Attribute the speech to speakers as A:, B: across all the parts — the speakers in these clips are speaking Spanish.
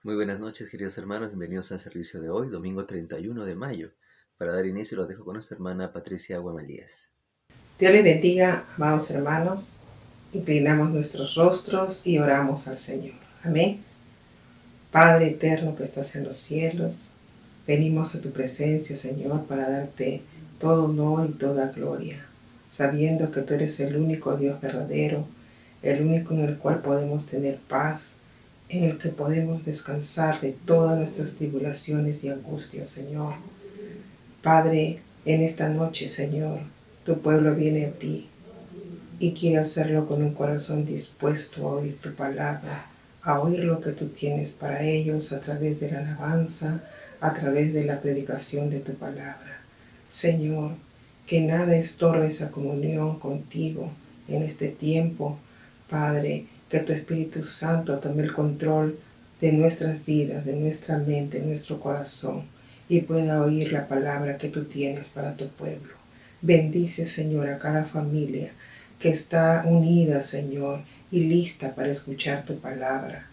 A: Muy buenas noches, queridos hermanos. Bienvenidos al servicio de hoy, domingo 31 de mayo. Para dar inicio, los dejo con nuestra hermana Patricia Guamalías.
B: Dios les bendiga, amados hermanos. Inclinamos nuestros rostros y oramos al Señor. Amén. Padre eterno que estás en los cielos, venimos a tu presencia, Señor, para darte todo honor y toda gloria, sabiendo que tú eres el único Dios verdadero, el único en el cual podemos tener paz, en el que podemos descansar de todas nuestras tribulaciones y angustias, Señor. Padre, en esta noche, Señor, tu pueblo viene a ti y quiere hacerlo con un corazón dispuesto a oír tu palabra, a oír lo que tú tienes para ellos a través de la alabanza, a través de la predicación de tu palabra. Señor, que nada estorbe esa comunión contigo en este tiempo. Padre, que tu Espíritu Santo tome el control de nuestras vidas, de nuestra mente, de nuestro corazón, y pueda oír la palabra que tú tienes para tu pueblo. Bendice, Señor, a cada familia que está unida, Señor, y lista para escuchar tu palabra.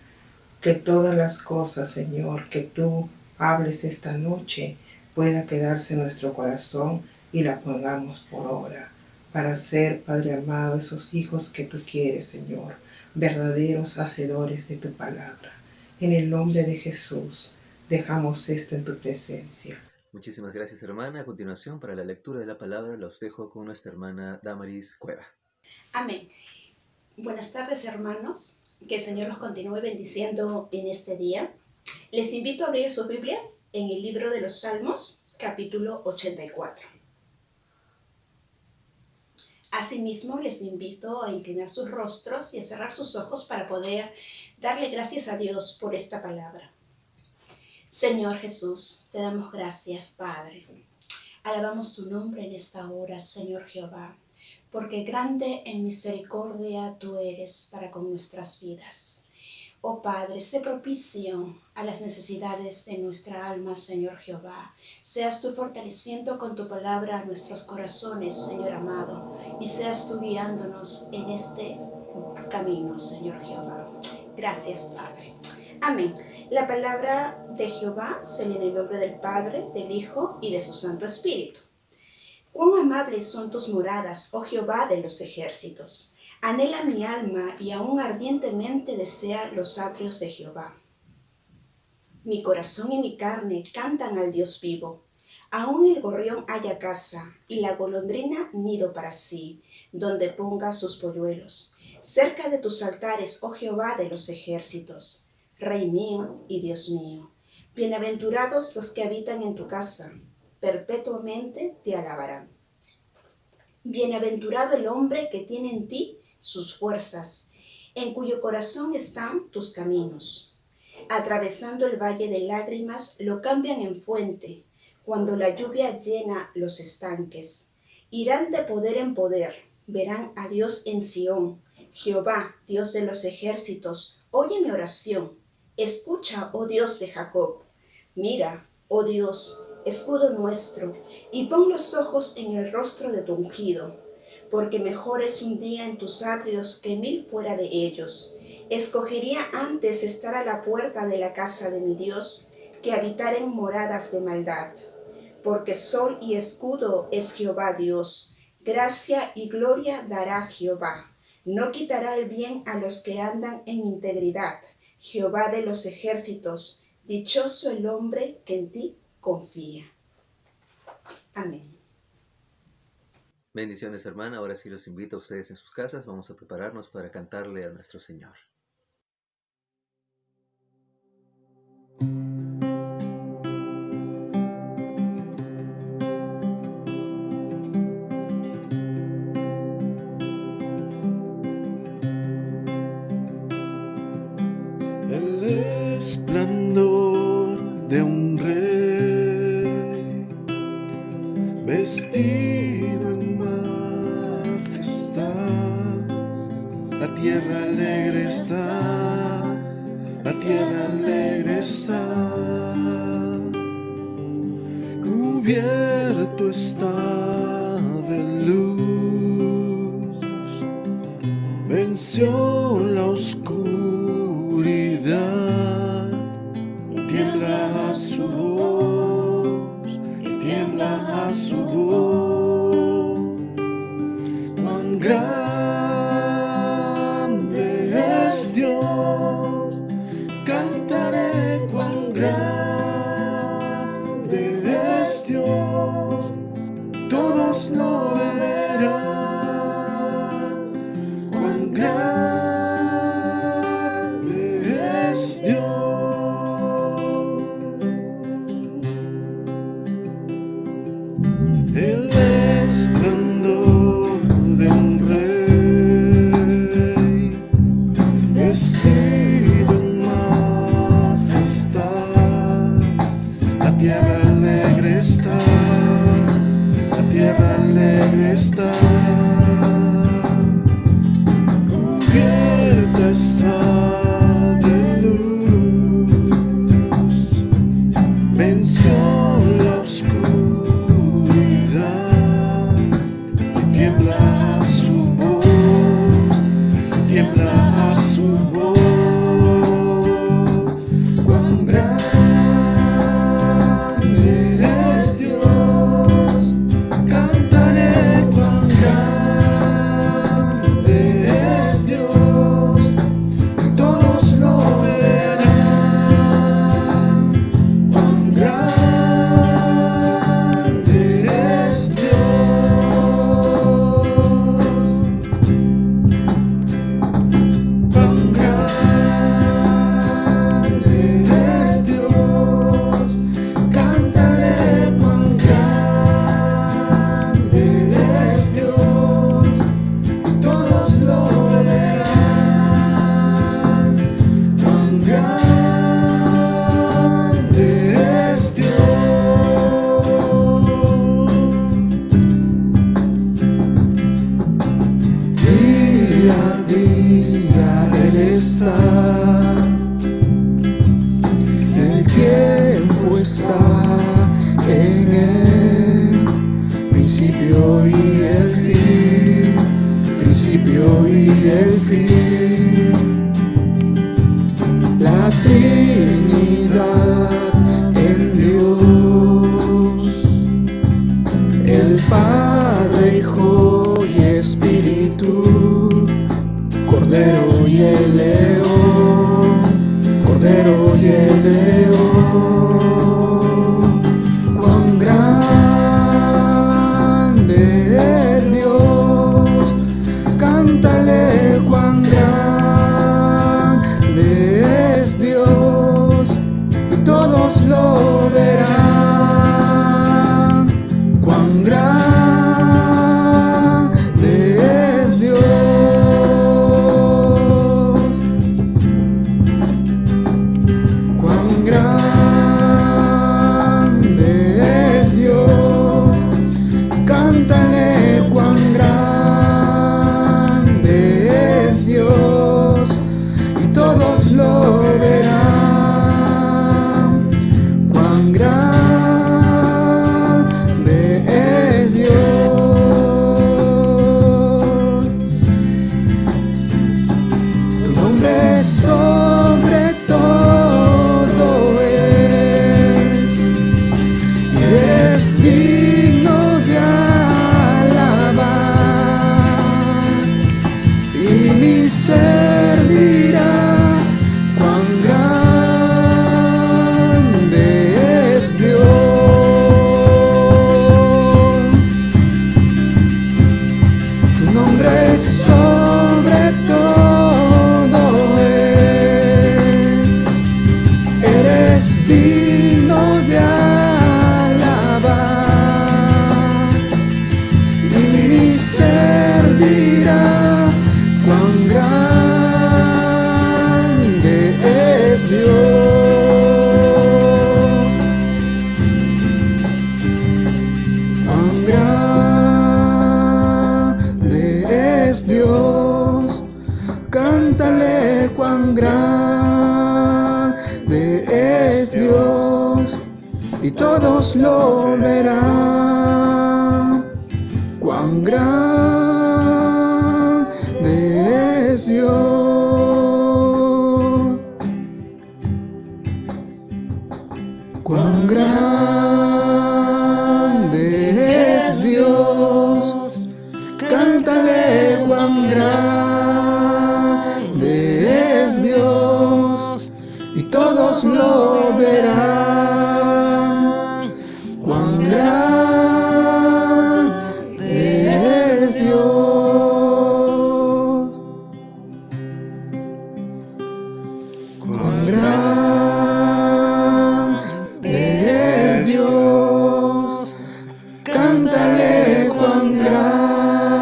B: Que todas las cosas, Señor, que tú hables esta noche pueda quedarse en nuestro corazón y la pongamos por obra para ser, Padre amado, esos hijos que tú quieres, Señor, verdaderos hacedores de tu palabra. En el nombre de Jesús, dejamos esto en tu presencia.
A: Muchísimas gracias, hermana. A continuación, para la lectura de la palabra, los dejo con nuestra hermana Damaris Cueva.
C: Amén. Buenas tardes, hermanos. Que el Señor los continúe bendiciendo en este día. Les invito a abrir sus Biblias en el libro de los Salmos, capítulo 84. Asimismo, les invito a inclinar sus rostros y a cerrar sus ojos para poder darle gracias a Dios por esta palabra. Señor Jesús, te damos gracias, Padre. Alabamos tu nombre en esta hora, Señor Jehová, porque grande en misericordia tú eres para con nuestras vidas. Oh Padre, sé propicio a las necesidades de nuestra alma, Señor Jehová. Seas tú fortaleciendo con tu palabra a nuestros corazones, Señor amado, y seas tú guiándonos en este camino, Señor Jehová. Gracias, Padre. Amén. La palabra de Jehová se lee en el nombre del Padre, del Hijo y de su Santo Espíritu. Cuán amables son tus moradas, oh Jehová de los ejércitos. Anhela mi alma y aún ardientemente desea los atrios de Jehová. Mi corazón y mi carne cantan al Dios vivo. Aún el gorrión halla casa y la golondrina nido para sí, donde ponga sus polluelos. Cerca de tus altares, oh Jehová de los ejércitos, Rey mío y Dios mío. Bienaventurados los que habitan en tu casa, perpetuamente te alabarán. Bienaventurado el hombre que tiene en ti sus fuerzas, en cuyo corazón están tus caminos. Atravesando el valle de lágrimas, lo cambian en fuente, cuando la lluvia llena los estanques. Irán de poder en poder, verán a Dios en Sión. Jehová, Dios de los ejércitos, oye mi oración. Escucha, oh Dios de Jacob. Mira, oh Dios, escudo nuestro, y pon los ojos en el rostro de tu ungido, porque mejor es un día en tus atrios que 1000 fuera de ellos. Escogería antes estar a la puerta de la casa de mi Dios, que habitar en moradas de maldad. Porque sol y escudo es Jehová Dios, gracia y gloria dará Jehová. No quitará el bien a los que andan en integridad. Jehová de los ejércitos, dichoso el hombre que en ti confía. Amén.
A: Bendiciones, hermana. Ahora sí los invito a ustedes en sus casas. Vamos a prepararnos para cantarle a nuestro Señor.
D: El esplendor de un rey vestido en majestad. La tierra alegre está, la tierra alegre está. Cubierto está de luz, venció la oscuridad. día a día Él está. El tiempo está en Él, principio y el fin, principio y el fin. La Trinidad en Dios, el Padre, Hijo y Espíritu, Cordero y el León, Cordero y el León. Cuán grande es Dios, cántale cuán grande es Dios, y todos lo verán. Cuán grande es Dios, cuán grande es Dios, cántale cuán grande es Dios, y todos lo verán. Cuán grande es Dios. Tu nombre es sobre todo es, y eres digno de alabar, y mi ser dirá cuán grande es Dios. Tu nombre sobre todo es, eres digno de alabar, y mi ser dirá cuán grande es Dios. Cuán grande es Dios, cántale cuán grande es Dios, y todos lo verán. Cuán grande es Dios, cuán grande es Dios, cántale cuán grande es Dios, y todos lo verán. Cuán grande es Dios, cuán grande es Dios, cántale cuán grande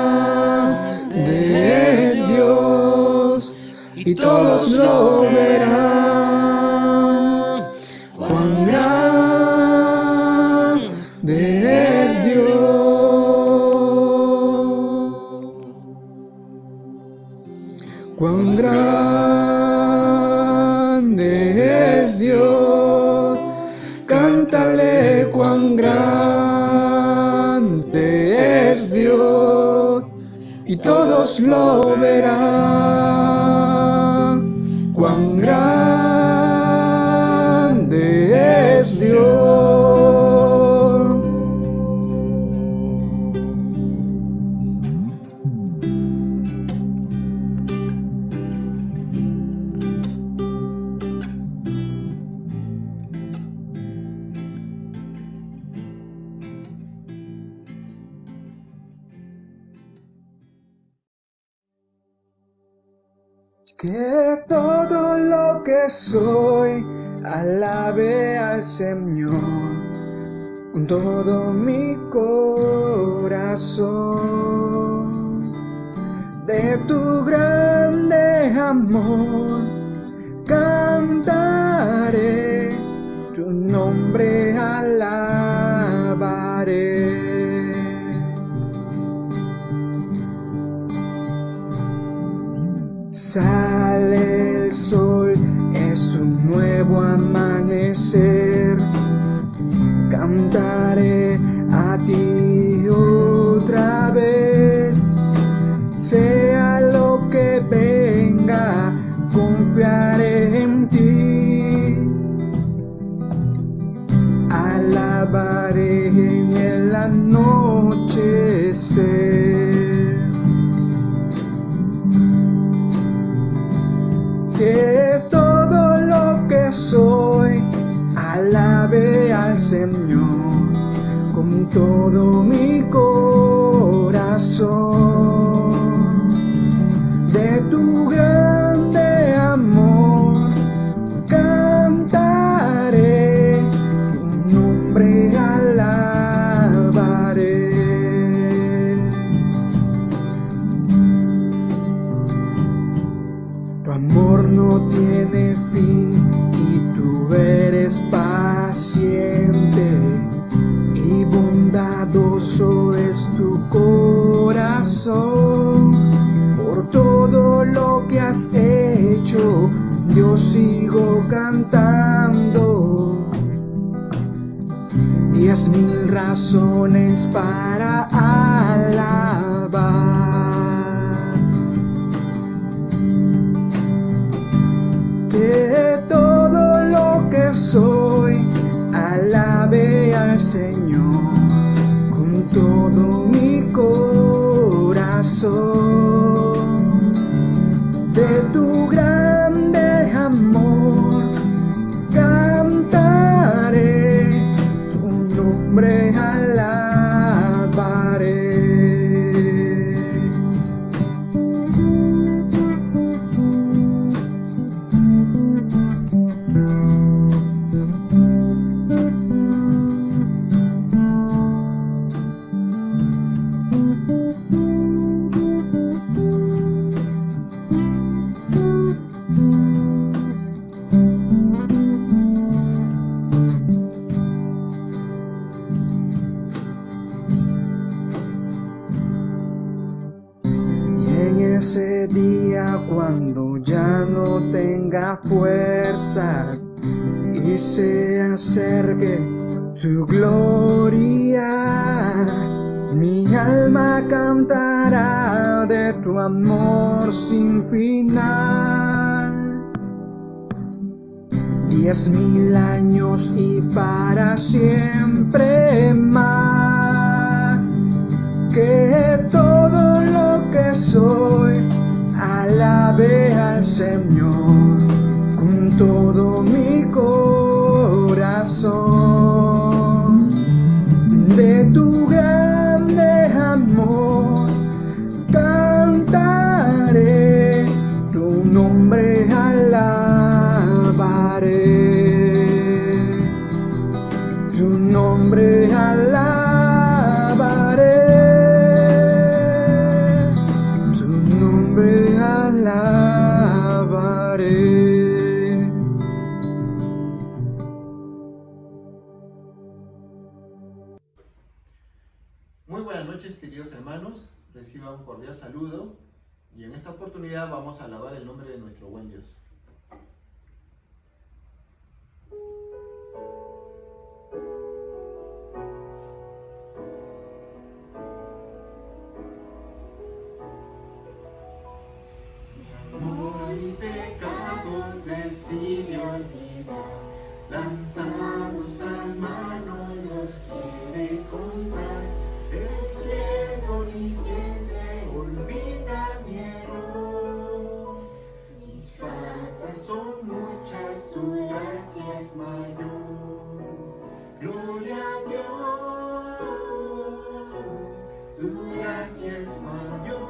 D: es Dios, y todos lo verán. Cuán grande es Dios, cuán grande es Dios, cántale cuán grande es Dios, y todos lo verán. Cuán grande es Dios. Que todo lo que soy alabe al Señor con todo mi corazón. De tu grande amor cantaré, tu nombre alabaré. Sale el sol, es un nuevo amanecer. Cantaré a ti otra vez. Sea lo que venga, confiaré en ti. Alabaré en el anochecer. Que todo lo que soy alabe al Señor con todo mi corazón. De tu grande amor cantaré, tu nombre alabaré. Tu amor no tiene fin y tú eres paciente y bondadoso es tu corazón. Por todo lo que has hecho, yo sigo cantando. 10,000 razones para alabar. Que todo lo que soy alabe al Señor con todo mi corazón. De tu grande amor cantaré, tu nombre alabaré. Ese día cuando ya no tenga fuerzas y se acerque tu gloria, mi alma cantará de tu amor sin final. 10,000 años y para siempre más. Que todo lo que soy alabe al Señor con todo mi corazón. De tu grande amor cantaré, tu nombre alabaré, tu nombre alabaré. Alabaré.
E: Muy buenas noches, queridos hermanos. Reciban un cordial saludo y en esta oportunidad vamos a alabar el nombre de nuestro buen Dios.
F: Mis pecados decide olvidar, lanzados al mano los quiere contar. El cielo ni siente, olvida mi error. Mis faltas son muchas, su gracia es mayor. Gloria a Dios, su gracia es mayor.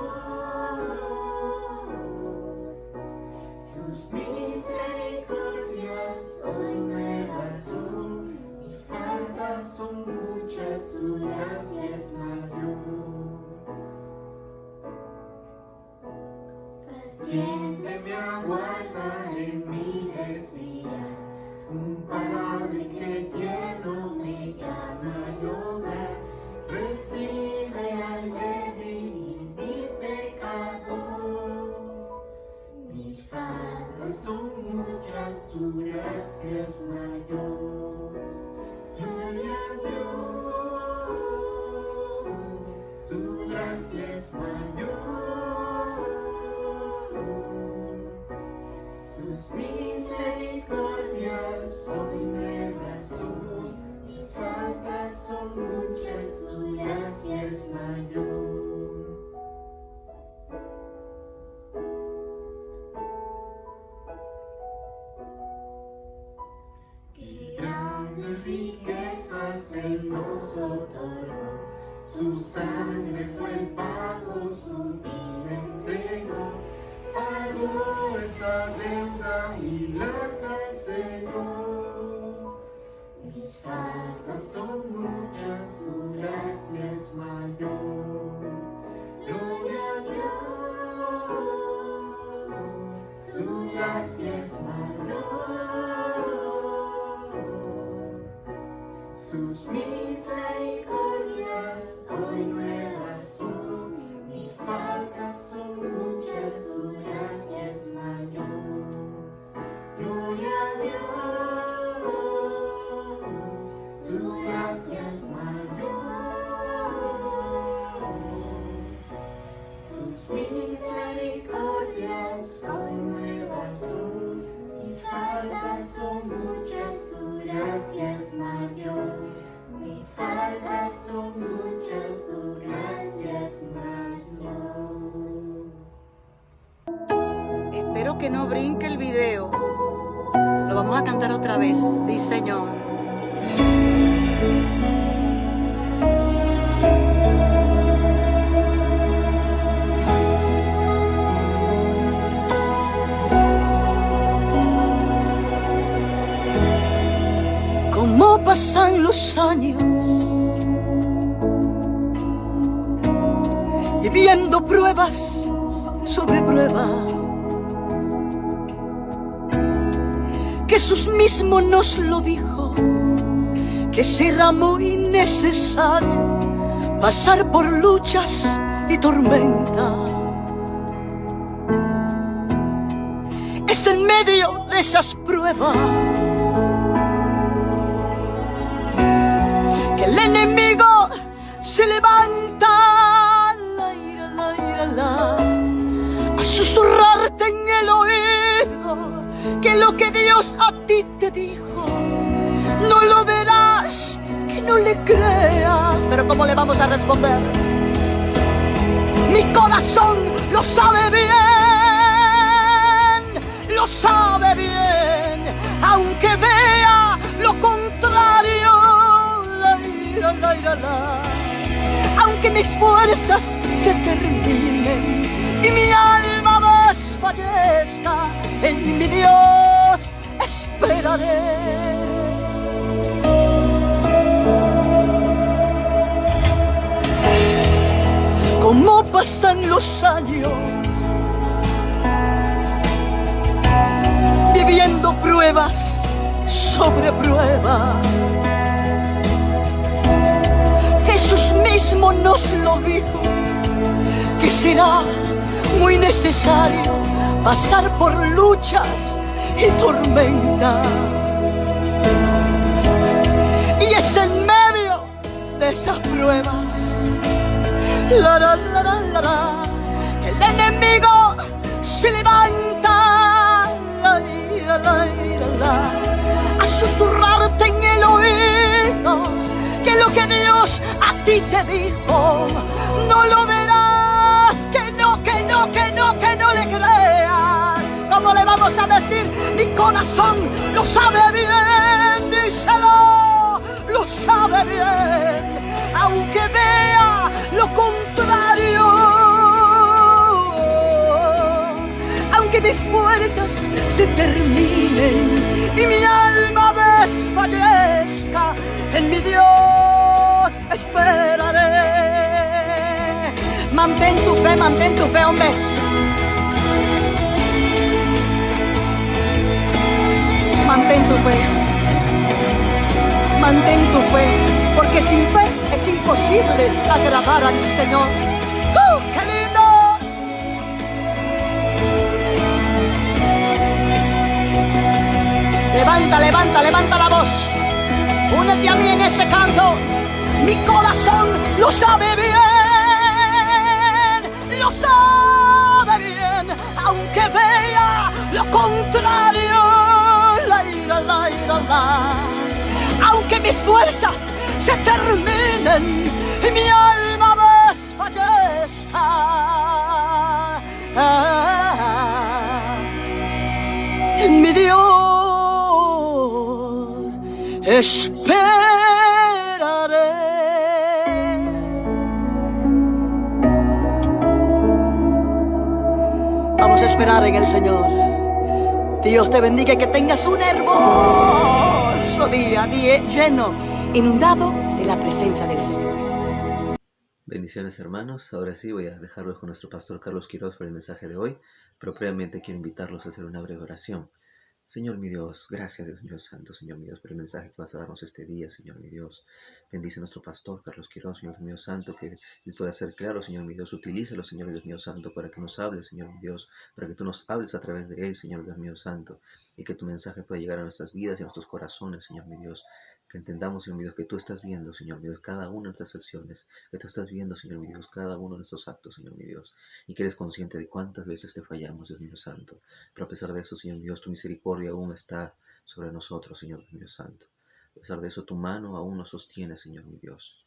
F: Sus misericordias hoy nuevas son, mis faltas son muchas, su gracia es mayor. Paciente me aguarda en mi desviar, un Padre que tierno me llama al hogar, recibe al débil y mi pecador. gracia es mayor. Gloria a Dios, su gracia es mayor. Sus misericordias hoy nuevas son, mis faltas son muchas, su gracia es mayor. Qué grandes riquezas Él nos otorgó, su sangre fue el pago, su vida entregó. Pagó esa deuda y la canceló. Mis faltas son muchas, su gracia es mayor. Gloria a Dios, su gracia es mayor. Sus misericordias hoy nuevas son, mis faltas son muchas, su gracia es mayor. Gloria a Dios, su gracia es mayor. Sus misericordias hoy nuevas son, mis faltas son muchas, su gracia es mayor. Mis faltas son muchas, su gracia es mayor.
G: Espero que no brinque el video. Lo vamos a cantar otra vez. Sí, Señor. Cómo pasan los años, viviendo pruebas sobre pruebas. Jesús mismo nos lo dijo, que será muy necesario pasar por luchas y tormentas. Es en medio de esas pruebas que el enemigo se levanta a susurrarte en el oído que lo que Dios a ti te dijo no lo verás, que no le creas. Pero ¿cómo le vamos a responder? Mi corazón lo sabe bien, aunque vea lo contrario. Aunque mis fuerzas se terminen y mi alma desfallezca, en mi Dios esperaré. Como pasan los años, viviendo pruebas sobre pruebas. Jesús mismo nos lo dijo, que será muy necesario pasar por luchas y tormentas. Y es en medio de esas pruebas que el enemigo se levanta a susurrarte en el oído que lo que Dios a ti te dijo no lo verás, que no le creas. ¿Cómo le vamos a decir? Mi corazón lo sabe bien, díselo, lo sabe bien, aunque vea lo contrario, aunque mis fuerzas se terminen y mi alma desfallezca, en mi Dios esperaré. Mantén tu fe, hombre. Mantén tu fe, porque sin fe es imposible agradar al Señor. ¡Qué lindo! levanta, levanta, levanta la voz. Únete a mí en este canto. Mi corazón lo sabe bien, lo sabe bien, aunque vea lo contrario. La, la, la, la, la. Aunque mis fuerzas se terminen y mi alma desfallezca, en mi Dios esperaré. Vamos a esperar en el Señor. Dios te bendiga y que tengas un hermoso día lleno, inundado de la presencia del Señor.
A: Bendiciones, hermanos. Ahora sí voy a dejarlos con nuestro pastor Carlos Quiroz para el mensaje de hoy, pero previamente quiero invitarlos a hacer una breve oración. Señor mi Dios, gracias Dios mío santo, Señor mi Dios, por el mensaje que vas a darnos este día, Señor mi Dios. Bendice a nuestro pastor Carlos Quiroz, Señor mío santo, que él pueda ser claro, Señor mi Dios. Utilízalo, Señor Dios mío santo, para que nos hables, Señor mi Dios, para que tú nos hables a través de él, Señor Dios mío santo, y que tu mensaje pueda llegar a nuestras vidas y a nuestros corazones, Señor mi Dios. Que entendamos, Señor mi Dios, que tú estás viendo, Señor mi Dios, cada una de nuestras acciones, que tú estás viendo, Señor mi Dios, cada uno de nuestros actos, Señor mi Dios, y que eres consciente de cuántas veces te fallamos, Dios mío santo. Pero a pesar de eso, Señor mi Dios, tu misericordia aún está sobre nosotros, Señor Dios mío santo. A pesar de eso, tu mano aún nos sostiene, Señor mi Dios.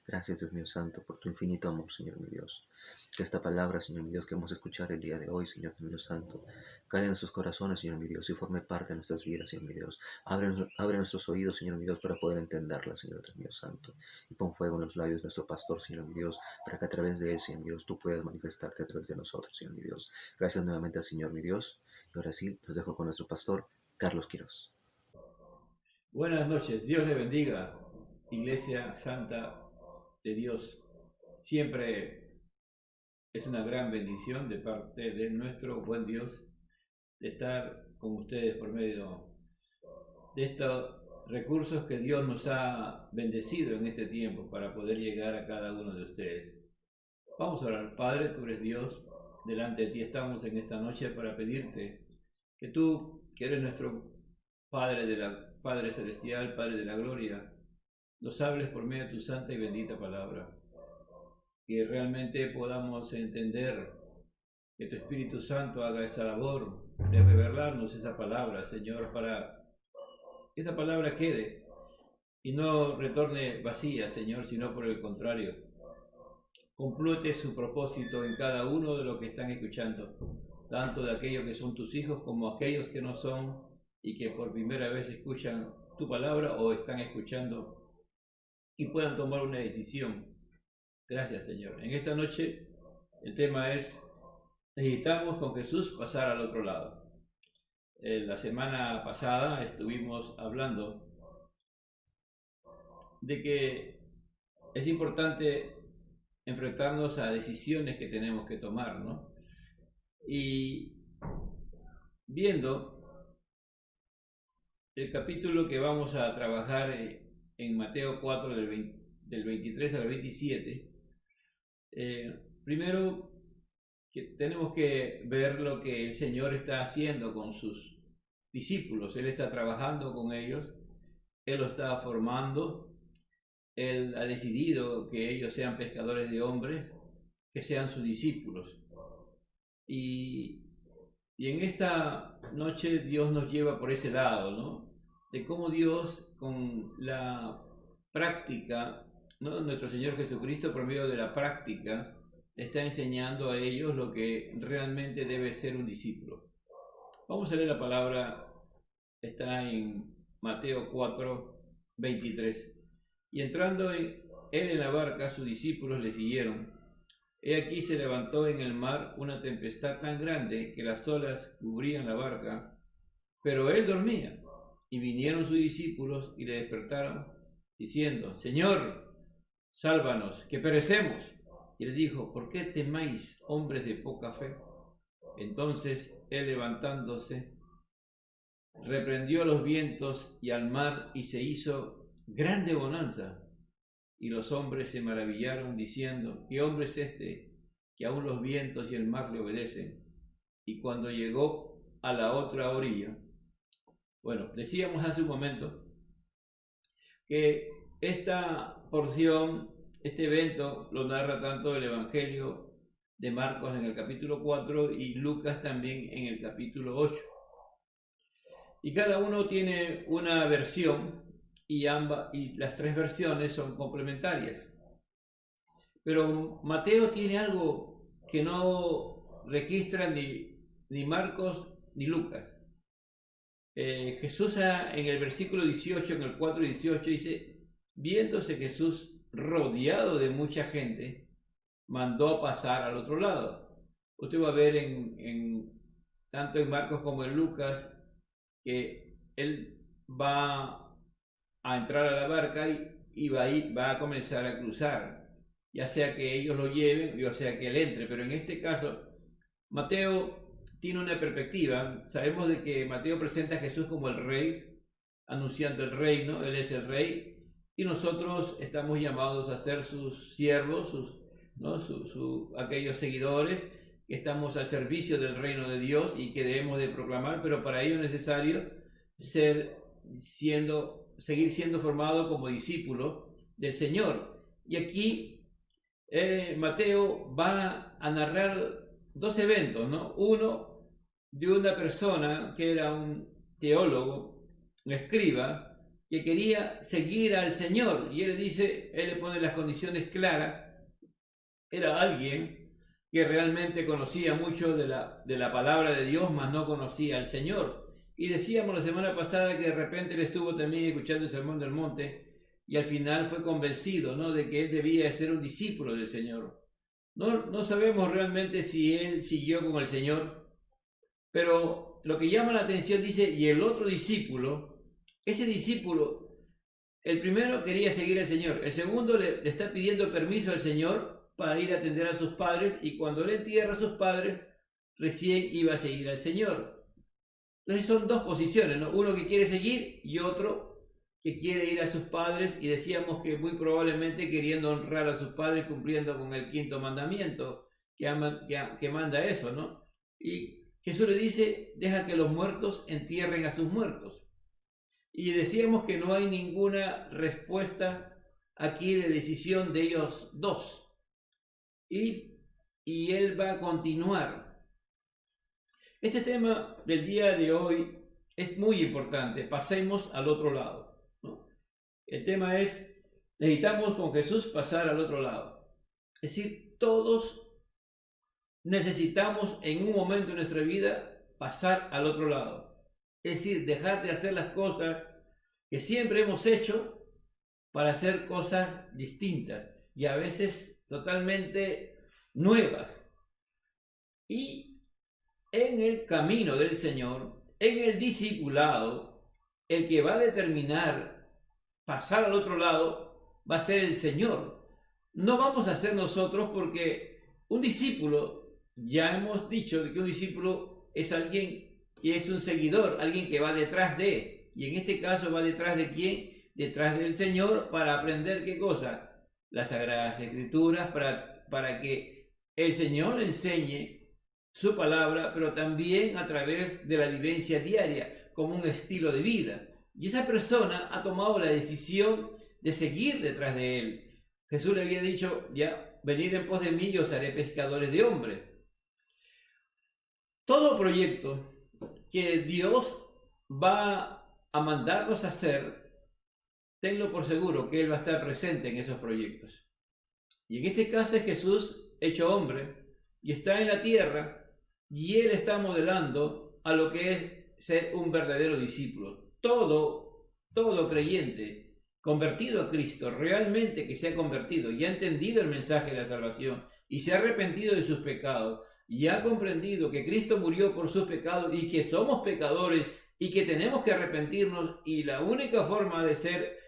A: Gracias, Dios mío santo, por tu infinito amor, Señor mi Dios. Que esta palabra, Señor mi Dios, que vamos a escuchar el día de hoy, Señor Dios mío santo, caiga en nuestros corazones, Señor mi Dios, y forme parte de nuestras vidas, Señor mi Dios. Abre nuestros oídos, Señor mi Dios, para poder entenderla, Señor Dios mío santo. Y pon fuego en los labios de nuestro pastor, Señor mi Dios, para que a través de él, Señor mi Dios, tú puedas manifestarte a través de nosotros, Señor mi Dios. Gracias nuevamente al Señor mi Dios. Y ahora sí, los dejo con nuestro pastor, Carlos Quiroz.
H: Buenas noches, Dios le bendiga, Iglesia Santa de Dios. Siempre es una gran bendición de parte de nuestro buen Dios de estar con ustedes por medio de estos recursos que Dios nos ha bendecido en este tiempo para poder llegar a cada uno de ustedes. Vamos a orar. Padre, tú eres Dios, delante de ti estamos en esta noche para pedirte que tú, que eres nuestro Padre Celestial, Padre de la Gloria, nos hables por medio de tu santa y bendita palabra. Que realmente podamos entender, que tu Espíritu Santo haga esa labor de revelarnos esa palabra, Señor, para que esa palabra quede y no retorne vacía, Señor, sino por el contrario, complete su propósito en cada uno de los que están escuchando, tanto de aquellos que son tus hijos como aquellos que no son y que por primera vez escuchan tu palabra o están escuchando y puedan tomar una decisión. Gracias, Señor. En esta noche el tema es: necesitamos con Jesús pasar al otro lado. La semana pasada estuvimos hablando de que es importante enfrentarnos a decisiones que tenemos que tomar, ¿no? Y viendo el capítulo que vamos a trabajar en Mateo 4 del 23 al 27, primero que tenemos que ver lo que el Señor está haciendo con sus discípulos. Él está trabajando con ellos, Él los está formando, Él ha decidido que ellos sean pescadores de hombres, que sean sus discípulos. Y en esta noche Dios nos lleva por ese lado, ¿no? De cómo Dios, con la práctica, ¿no? Nuestro Señor Jesucristo, por medio de la práctica, está enseñando a ellos lo que realmente debe ser un discípulo. Vamos a leer la palabra, está en Mateo 4, 23. Y entrando él en la barca, sus discípulos le siguieron. He aquí se levantó en el mar una tempestad tan grande que las olas cubrían la barca, pero él dormía. Y vinieron sus discípulos y le despertaron, diciendo: Señor, sálvanos, que perecemos. Y les dijo: ¿por qué temáis, hombres de poca fe? Entonces él, levantándose, reprendió los vientos y al mar, y se hizo grande bonanza. Y los hombres se maravillaron, diciendo: ¿qué hombre es este, que aun los vientos y el mar le obedecen? Y cuando llegó a la otra orilla, Bueno, decíamos hace un momento que esta porción, este evento, lo narra tanto el Evangelio de Marcos en el capítulo 4 y Lucas también en el capítulo 8. Y cada uno tiene una versión y las tres versiones son complementarias. Pero Mateo tiene algo que no registra ni Marcos ni Lucas. Jesús en el versículo 18, en el 4 y 18 dice: viéndose Jesús rodeado de mucha gente, mandó pasar al otro lado. Usted va a ver tanto en Marcos como en Lucas que él va a entrar a la barca y va a comenzar a cruzar, ya sea que ellos lo lleven, ya sea que él entre. Pero en este caso, Mateo tiene una perspectiva. Sabemos de que Mateo presenta a Jesús como el rey, anunciando el reino. Él es el rey y nosotros estamos llamados a ser sus siervos, aquellos seguidores que estamos al servicio del reino de Dios y que debemos de proclamar, pero para ello es necesario seguir siendo formado como discípulo del Señor. Y aquí Mateo va a narrar dos eventos, ¿no? Uno de una persona que era un teólogo, un escriba, que quería seguir al Señor, y él le pone las condiciones claras. Era alguien que realmente conocía mucho de la palabra de Dios, mas no conocía al Señor. Y decíamos la semana pasada que de repente él estuvo también escuchando el Sermón del Monte y al final fue convencido, ¿no?, de que él debía ser un discípulo del Señor. No sabemos realmente si él siguió con el Señor, pero lo que llama la atención dice: y el otro discípulo, ese discípulo, el primero quería seguir al Señor, el segundo le está pidiendo permiso al Señor para ir a atender a sus padres, y cuando él entierra a sus padres, recién iba a seguir al Señor. Entonces son dos posiciones, ¿no? Uno que quiere seguir y otro que quiere ir a sus padres, y decíamos que muy probablemente queriendo honrar a sus padres, cumpliendo con el 5.º mandamiento que manda eso, ¿no? Y Jesús le dice: deja que los muertos entierren a sus muertos. Y decíamos que no hay ninguna respuesta aquí de decisión de ellos dos. Y él va a continuar. Este tema del día de hoy es muy importante. Pasemos al otro lado, ¿no? El tema es: necesitamos con Jesús pasar al otro lado. Es decir, todos necesitamos en un momento de nuestra vida pasar al otro lado. Es decir, dejar de hacer las cosas que siempre hemos hecho para hacer cosas distintas y a veces totalmente nuevas. Y en el camino del Señor, en el discipulado, el que va a determinar pasar al otro lado va a ser el Señor. No vamos a ser nosotros, porque un discípulo, ya hemos dicho de que un discípulo es alguien que es un seguidor, alguien que va detrás de, y en este caso va detrás de ¿quién? Detrás del Señor, para aprender ¿qué cosa? Las Sagradas Escrituras, para que el Señor enseñe su palabra, pero también a través de la vivencia diaria, como un estilo de vida. Y esa persona ha tomado la decisión de seguir detrás de él. Jesús le había dicho: ya, venid en pos de mí y os haré pescadores de hombres. Todo proyecto que Dios va a mandarnos a hacer, tenlo por seguro que Él va a estar presente en esos proyectos. Y en este caso es Jesús hecho hombre y está en la tierra, y Él está modelando a lo que es ser un verdadero discípulo. Todo creyente convertido a Cristo, realmente que se ha convertido y ha entendido el mensaje de la salvación y se ha arrepentido de sus pecados y ha comprendido que Cristo murió por sus pecados y que somos pecadores y que tenemos que arrepentirnos, y la única forma de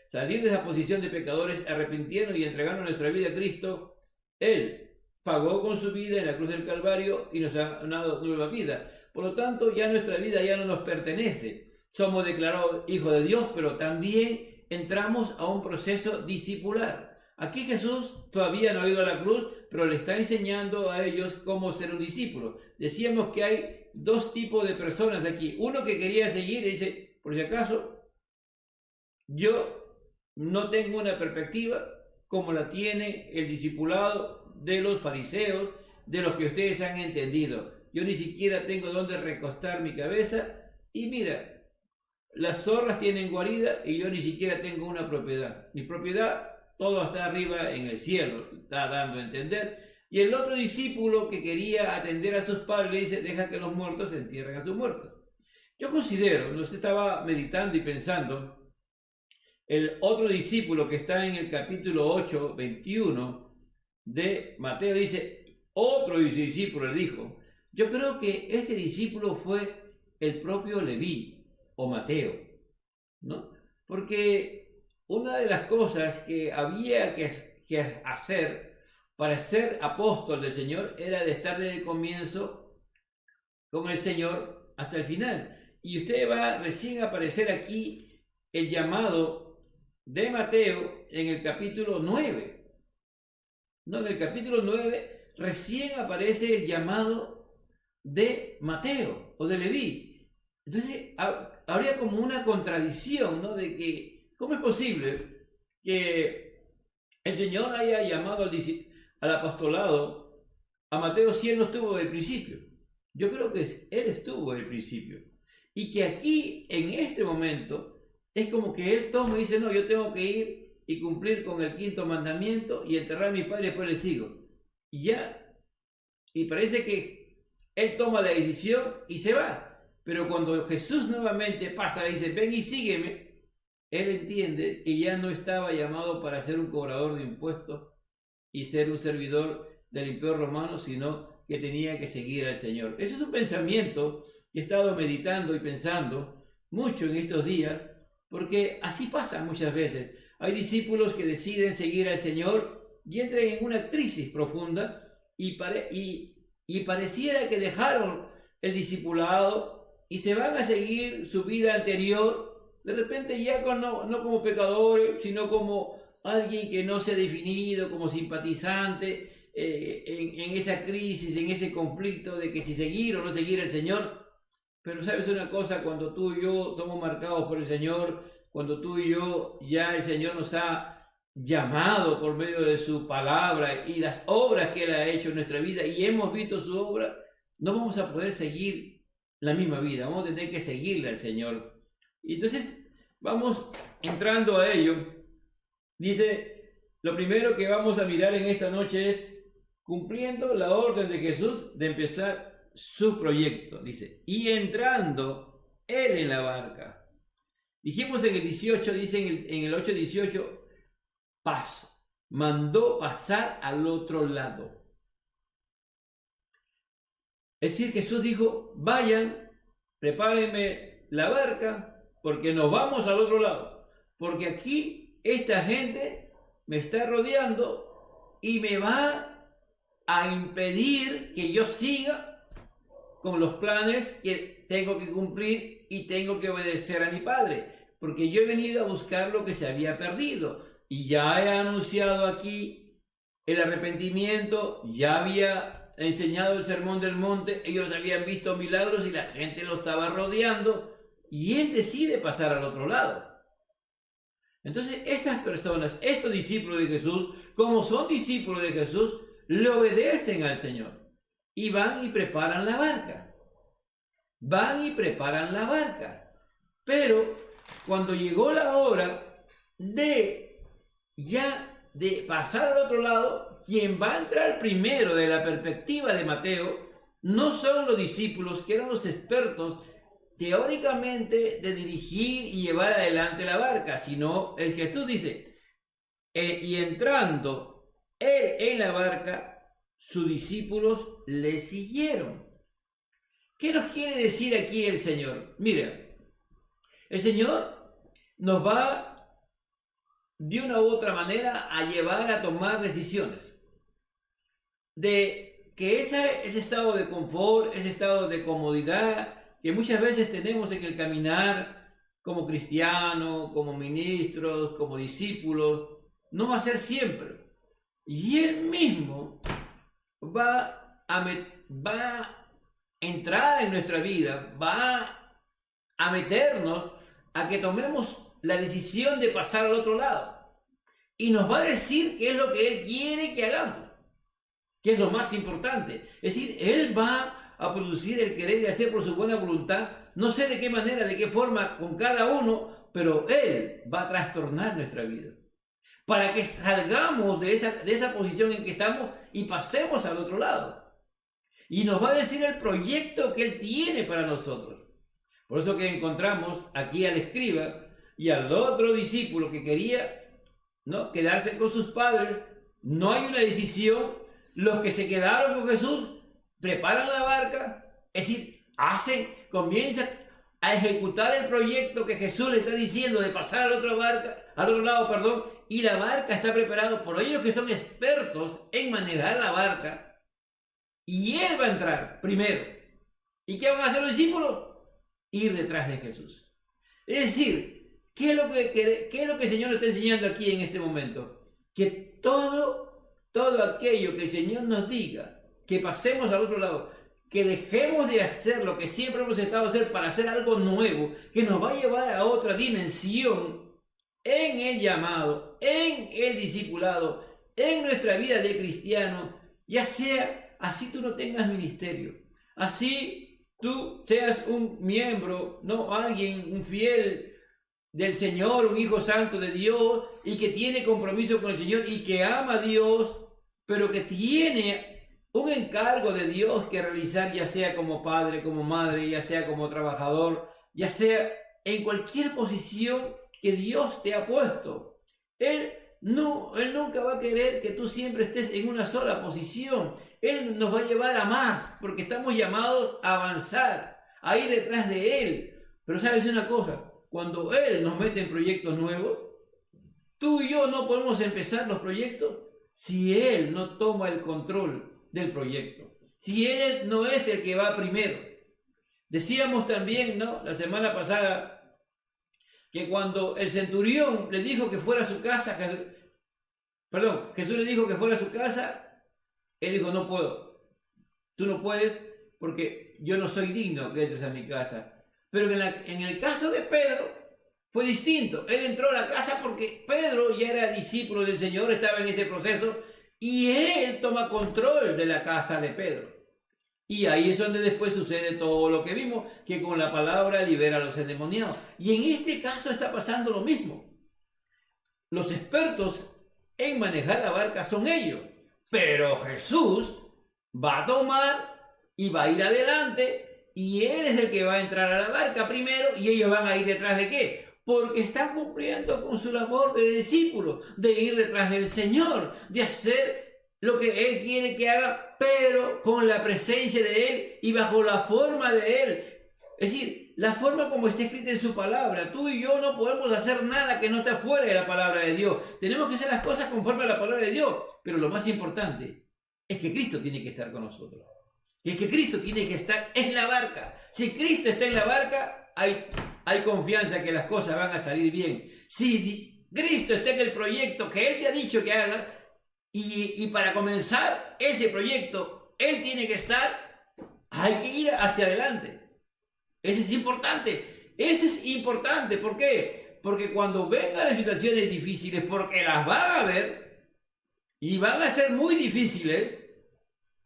H: salir de esa posición de pecadores arrepintiéndonos y entregando nuestra vida a Cristo. Él pagó con su vida en la cruz del Calvario y nos ha dado nueva vida. Por lo tanto, ya nuestra vida ya no nos pertenece. Somos declarados hijos de Dios, pero también entramos a un proceso discipular. Aquí Jesús todavía no ha ido a la cruz, pero le está enseñando a ellos cómo ser un discípulo. Decíamos que hay dos tipos de personas aquí. Uno que quería seguir y dice: por si acaso, yo no tengo una perspectiva como la tiene el discipulado de los fariseos, de los que ustedes han entendido. Yo ni siquiera tengo dónde recostar mi cabeza y mira, las zorras tienen guarida y yo ni siquiera tengo una propiedad. Mi propiedad, todo está arriba en el cielo, está dando a entender. Y el otro discípulo que quería atender a sus padres le dice, deja que los muertos entierren a sus muertos. Yo considero, no estaba meditando y pensando, el otro discípulo que está en el capítulo 8, 21 de Mateo dice, otro discípulo le dijo, yo creo que este discípulo fue el propio Leví o Mateo, ¿no? Porque una de las cosas que había que hacer para ser apóstol del Señor era de estar desde el comienzo con el Señor hasta el final. Y usted va recién a aparecer aquí el llamado de Mateo en el capítulo 9. No, en el capítulo 9 recién aparece el llamado de Mateo o de Leví. Entonces habría como una contradicción, ¿no? De que, ¿cómo es posible que el Señor haya llamado al apostolado a Mateo si él no estuvo desde el principio? Yo creo que él estuvo desde el principio. Y que aquí, en este momento, es como que él toma y dice, no, yo tengo que ir y cumplir con el 5.º mandamiento y enterrar a mi padre y después le sigo. Y ya, y parece que él toma la decisión y se va. Pero cuando Jesús nuevamente pasa y dice, ven y sígueme, él entiende que ya no estaba llamado para ser un cobrador de impuestos y ser un servidor del Imperio Romano, sino que tenía que seguir al Señor. Eso es un pensamiento que he estado meditando y pensando mucho en estos días, porque así pasa muchas veces. Hay discípulos que deciden seguir al Señor y entran en una crisis profunda y pareciera que dejaron el discipulado y se van a seguir su vida anterior, de repente ya no como pecadores, sino como alguien que no se ha definido como simpatizante en esa crisis, en ese conflicto de que si seguir o no seguir al Señor. Pero sabes una cosa, cuando tú y yo somos marcados por el Señor, cuando tú y yo ya el Señor nos ha llamado por medio de su palabra y las obras que Él ha hecho en nuestra vida y hemos visto su obra, no vamos a poder seguir la misma vida, vamos a tener que seguirle al Señor. Y entonces vamos entrando a ello. Dice, lo primero que vamos a mirar en esta noche es cumpliendo la orden de Jesús de empezar su proyecto. Dice, y entrando Él en la barca. Dijimos en el 18, dice en el 8:18, mandó pasar al otro lado. Es decir, Jesús dijo, vayan, prepárenme la barca, porque nos vamos al otro lado. Porque aquí esta gente me está rodeando y me va a impedir que yo siga con los planes que tengo que cumplir y tengo que obedecer a mi Padre. Porque yo he venido a buscar lo que se había perdido. Y ya he anunciado aquí el arrepentimiento, ya había enseñado el sermón del monte, ellos habían visto milagros y la gente lo estaba rodeando y él decide pasar al otro lado. Entonces estas personas, estos discípulos de Jesús, como son discípulos de Jesús, le obedecen al Señor y van y preparan la barca. Van y preparan la barca. Pero cuando llegó la hora de pasar al otro lado, quien va a entrar primero de la perspectiva de Mateo no son los discípulos que eran los expertos teóricamente de dirigir y llevar adelante la barca, sino el Jesús dice, y entrando él en la barca, sus discípulos le siguieron. ¿Qué nos quiere decir aquí el Señor? Mira, el Señor nos va de una u otra manera a llevar a tomar decisiones. De que ese estado de confort, ese estado de comodidad que muchas veces tenemos en el caminar como cristianos, como ministros, como discípulos, no va a ser siempre. Y Él mismo va a entrar en nuestra vida, va a meternos a que tomemos la decisión de pasar al otro lado. Y nos va a decir qué es lo que Él quiere que hagamos, que es lo más importante. Es decir, Él va a producir el querer y hacer por su buena voluntad. No sé de qué manera, de qué forma, con cada uno, pero Él va a trastornar nuestra vida. Para que salgamos de esa posición en que estamos y pasemos al otro lado. Y nos va a decir el proyecto que Él tiene para nosotros. Por eso que encontramos aquí al escriba y al otro discípulo que quería, ¿no?, quedarse con sus padres. No hay una decisión. Los que se quedaron con Jesús preparan la barca, es decir, comienzan a ejecutar el proyecto que Jesús le está diciendo de pasar al otro lado, y la barca está preparada por ellos que son expertos en manejar la barca, y Él va a entrar primero. ¿Y qué van a hacer los discípulos? Ir detrás de Jesús. Es decir, ¿qué es lo que el Señor nos está enseñando aquí en este momento? Que todo aquello que el Señor nos diga, que pasemos al otro lado, que dejemos de hacer lo que siempre hemos estado haciendo para hacer algo nuevo, que nos va a llevar a otra dimensión en el llamado, en el discipulado, en nuestra vida de cristiano, ya sea así tú no tengas ministerio, así tú seas un miembro, no alguien, un fiel del Señor, un hijo santo de Dios y que tiene compromiso con el Señor y que ama a Dios, pero que tiene un encargo de Dios que realizar, ya sea como padre, como madre, ya sea como trabajador, ya sea en cualquier posición que Dios te ha puesto. Él nunca va a querer que tú siempre estés en una sola posición. Él nos va a llevar a más, porque estamos llamados a avanzar, a ir detrás de Él. Pero sabes una cosa, cuando Él nos mete en proyectos nuevos, tú y yo no podemos empezar los proyectos si Él no toma el control del proyecto, si Él no es el que va primero. Decíamos también, ¿no?, la semana pasada, que cuando el centurión le dijo que fuera a su casa, Jesús le dijo que fuera a su casa, Él dijo, no puedo, tú no puedes porque yo no soy digno que entres a mi casa. Pero en el caso de Pedro fue distinto. Él entró a la casa porque Pedro ya era discípulo del Señor, estaba en ese proceso, y Él toma control de la casa de Pedro. Y ahí es donde después sucede todo lo que vimos, que con la palabra libera a los endemoniados. Y en este caso está pasando lo mismo. Los expertos en manejar la barca son ellos, pero Jesús va a tomar y va a ir adelante, y Él es el que va a entrar a la barca primero, y ellos van a ir detrás de ¿qué? Porque están cumpliendo con su labor de discípulo, de ir detrás del Señor, de hacer lo que Él quiere que haga, pero con la presencia de Él y bajo la forma de Él. Es decir, la forma como está escrita en su palabra. Tú y yo no podemos hacer nada que no esté fuera de la palabra de Dios. Tenemos que hacer las cosas conforme a la palabra de Dios. Pero lo más importante es que Cristo tiene que estar con nosotros. Y es que Cristo tiene que estar en la barca. Si Cristo está en la barca, hay confianza que las cosas van a salir bien. Si Cristo está en el proyecto que Él te ha dicho que haga, y para comenzar ese proyecto, Él tiene que estar, hay que ir hacia adelante. Eso es importante. Eso es importante. ¿Por qué? Porque cuando vengan las situaciones difíciles, porque las van a ver, y van a ser muy difíciles,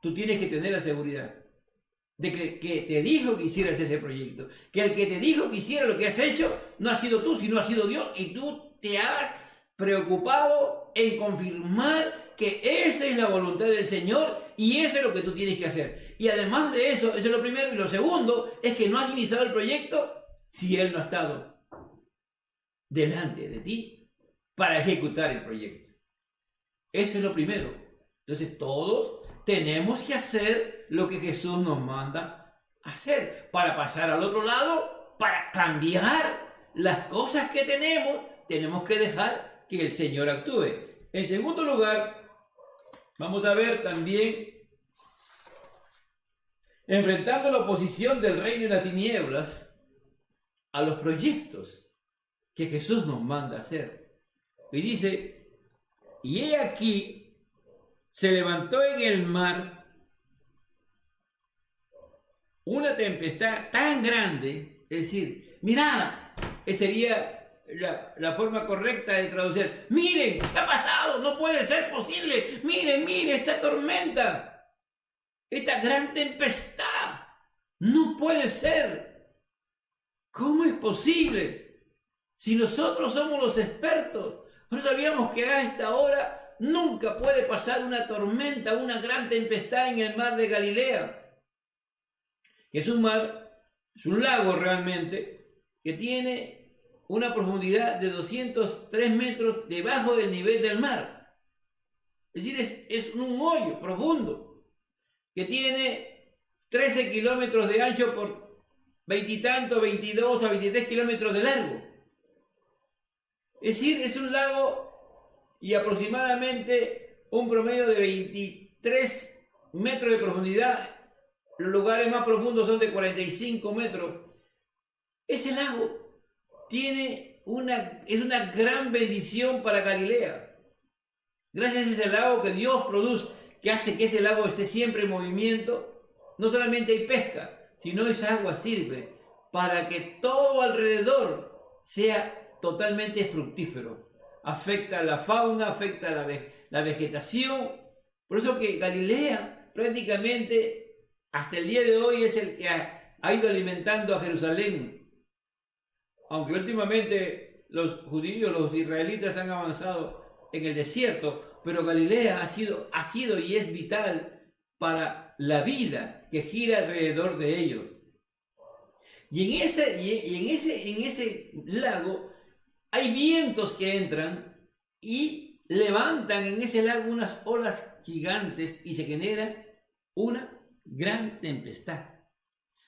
H: tú tienes que tener la seguridad de que te dijo que hicieras ese proyecto, que el que te dijo que hiciera lo que has hecho no ha sido tú, sino ha sido Dios, y tú te has preocupado en confirmar que esa es la voluntad del Señor y eso es lo que tú tienes que hacer. Y además de eso, eso es lo primero, y lo segundo es que no has iniciado el proyecto si Él no ha estado delante de ti para ejecutar el proyecto. Eso es lo primero. Entonces todos tenemos que hacer lo que Jesús nos manda hacer para pasar al otro lado, para cambiar las cosas que tenemos que dejar que el Señor actúe. En segundo lugar, vamos a ver también, enfrentando la oposición del reino y las tinieblas a los proyectos que Jesús nos manda hacer. Y dice, y he aquí, se levantó en el mar una tempestad tan grande, es decir, mirad, Esa sería la forma correcta de traducir. Miren, ¿qué ha pasado? No puede ser posible. Miren, miren esta tormenta. Esta gran tempestad. No puede ser. ¿Cómo es posible? Si nosotros somos los expertos, no sabíamos que a esta hora nunca puede pasar una tormenta, una gran tempestad en el mar de Galilea. Es un mar, es un lago realmente, que tiene una profundidad de 203 metros debajo del nivel del mar. Es decir, es un hoyo profundo, que tiene 13 kilómetros de ancho por 22 a 23 kilómetros de largo. Es decir, es un lago y aproximadamente un promedio de 23 metros de profundidad. Los lugares más profundos son de 45 metros. Ese lago es una gran bendición para Galilea. Gracias a ese lago que Dios produce, que hace que ese lago esté siempre en movimiento, no solamente hay pesca, sino esa agua sirve para que todo alrededor sea totalmente fructífero. Afecta a la fauna, afecta a la vegetación. Por eso que Galilea prácticamente hasta el día de hoy es el que ha ido alimentando a Jerusalén. Aunque últimamente los judíos, los israelitas han avanzado en el desierto, pero Galilea ha sido y es vital para la vida que gira alrededor de ellos. Y en ese lago hay vientos que entran y levantan en ese lago unas olas gigantes y se genera una gran tempestad.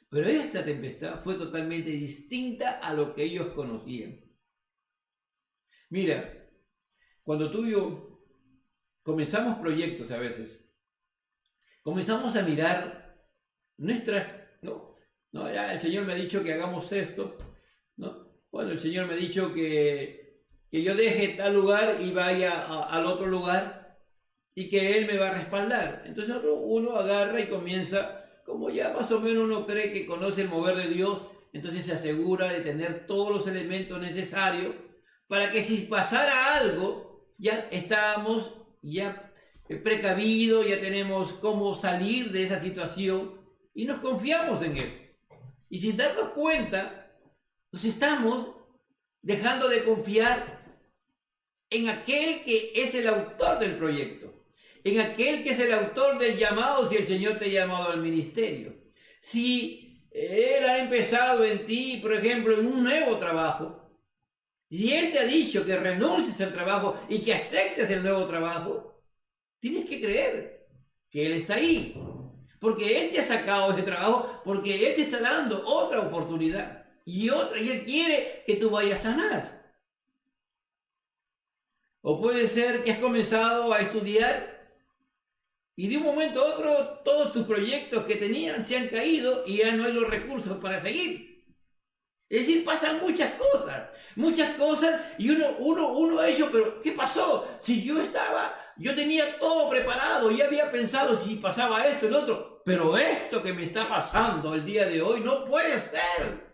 H: Pero esta tempestad fue totalmente distinta a lo que ellos conocían. Mira, cuando tú y yo comenzamos proyectos a veces, comenzamos a mirar nuestras, ya el Señor me ha dicho que hagamos esto, ¿no? Bueno, el Señor me ha dicho que yo deje tal lugar y vaya al otro lugar y que Él me va a respaldar. Entonces uno agarra y comienza, como ya más o menos uno cree que conoce el mover de Dios, entonces se asegura de tener todos los elementos necesarios para que si pasara algo, ya estábamos precavidos, ya tenemos cómo salir de esa situación y nos confiamos en eso. Y sin darnos cuenta, nos estamos dejando de confiar en aquel que es el autor del proyecto, en aquel que es el autor del llamado, si el Señor te ha llamado al ministerio. Si Él ha empezado en ti, por ejemplo, en un nuevo trabajo, si Él te ha dicho que renuncies al trabajo y que aceptes el nuevo trabajo, tienes que creer que Él está ahí, porque Él te ha sacado de ese trabajo, porque Él te está dando otra oportunidad. Y Él quiere que tú vayas a sanar. O puede ser que has comenzado a estudiar y de un momento a otro todos tus proyectos que tenían se han caído y ya no hay los recursos para seguir. Es decir, pasan muchas cosas y uno ha hecho, pero ¿qué pasó? Si yo tenía todo preparado, ya había pensado si pasaba esto y lo otro, pero esto que me está pasando el día de hoy no puede ser.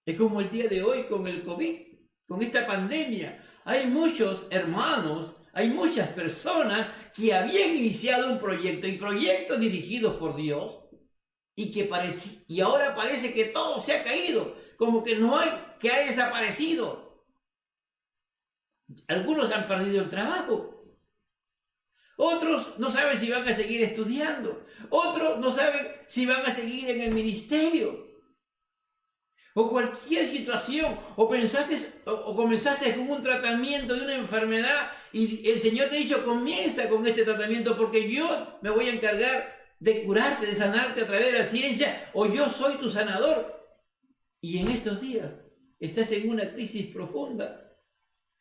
H: Es como el día de hoy con el COVID, con esta pandemia. Hay muchos hermanos, hay muchas personas que habían iniciado un proyecto y proyectos dirigidos por Dios y ahora parece que todo se ha caído, como que que ha desaparecido. Algunos han perdido el trabajo. Otros no saben si van a seguir estudiando. Otros no saben si van a seguir en el ministerio. O cualquier situación, o comenzaste con un tratamiento de una enfermedad y el Señor te ha dicho, comienza con este tratamiento porque yo me voy a encargar de curarte, de sanarte a través de la ciencia, o yo soy tu sanador. Y en estos días estás en una crisis profunda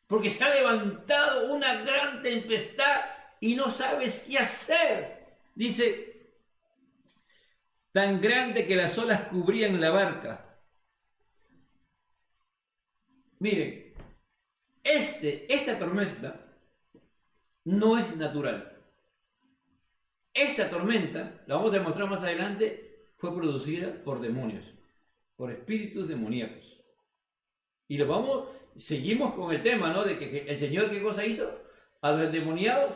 H: porque se ha levantado una gran tempestad y no sabes qué hacer. Dice, tan grande que las olas cubrían la barca. Miren, esta tormenta no es natural. Esta tormenta, la vamos a demostrar más adelante, fue producida por demonios, por espíritus demoníacos. Y seguimos con el tema, ¿no? De que el Señor, ¿qué cosa hizo? A los endemoniados,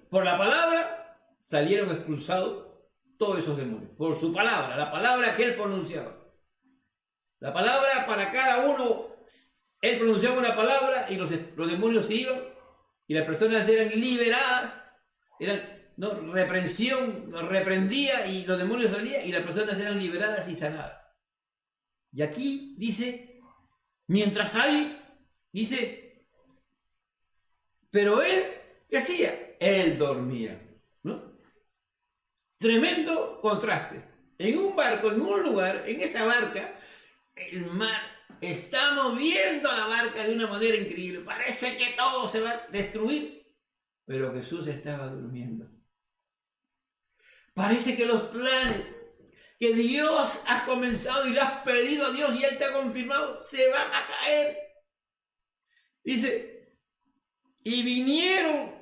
H: por la palabra, salieron expulsados todos esos demonios. Por su palabra, la palabra que Él pronunciaba. La palabra para cada uno, Él pronunciaba una palabra y los demonios se iban y las personas eran liberadas, reprendía y los demonios salían y las personas eran liberadas y sanadas. Y aquí dice, mientras hay, dice, pero él, ¿qué hacía? Él dormía, ¿no? Tremendo contraste. En un barco, en un lugar, en esa barca, el mar está moviendo a la barca de una manera increíble. Parece que todo se va a destruir, pero Jesús estaba durmiendo. Parece que los planes que Dios ha comenzado y le has pedido a Dios y Él te ha confirmado, se van a caer. Dice, y vinieron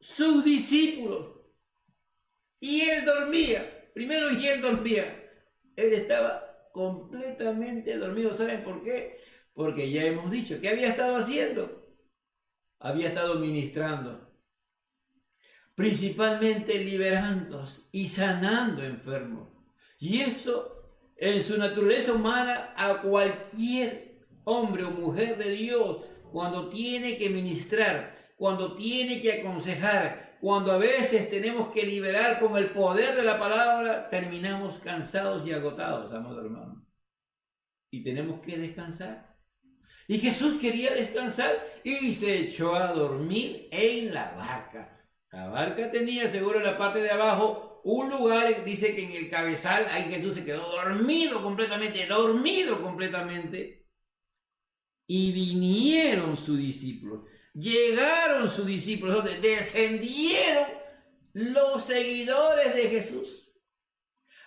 H: sus discípulos y Él dormía. Primero, y Él dormía. Él estaba completamente dormido. ¿Saben por qué? Porque ya hemos dicho, ¿qué había estado haciendo? Había estado ministrando. Principalmente liberando y sanando enfermos. Y eso, en su naturaleza humana, a cualquier hombre o mujer de Dios, cuando tiene que ministrar, cuando tiene que aconsejar, cuando a veces tenemos que liberar con el poder de la palabra, terminamos cansados y agotados, amados hermanos. Y tenemos que descansar. Y Jesús quería descansar y se echó a dormir en la barca. La barca tenía seguro en la parte de abajo un lugar, dice que en el cabezal, ahí Jesús se quedó dormido completamente. Y vinieron sus discípulos, llegaron sus discípulos, descendieron los seguidores de Jesús.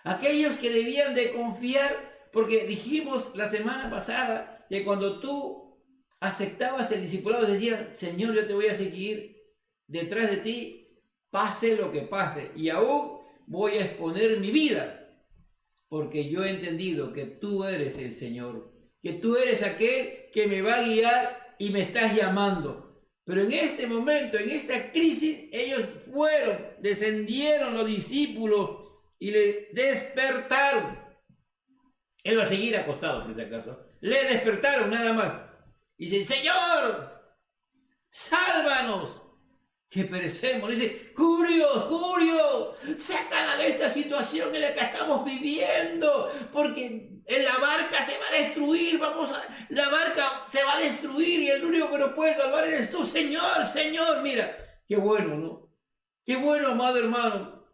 H: Aquellos que debían de confiar, porque dijimos la semana pasada que cuando tú aceptabas el discipulado decían, Señor, yo te voy a seguir detrás de ti, pase lo que pase, y aún voy a exponer mi vida, porque yo he entendido que tú eres el Señor, que tú eres aquel que me va a guiar y me estás llamando. Pero en este momento, en esta crisis, ellos descendieron los discípulos y le despertaron. Él va a seguir acostado, por si acaso. Le despertaron nada más. Y dicen, Señor, sálvanos, que perecemos. Dice, Curio, sácala de esta situación en la que estamos viviendo, porque en la barca se va a destruir, la barca se va a destruir y el único que nos puede salvar eres tú, Señor. Mira, qué bueno, ¿no? Qué bueno, amado hermano,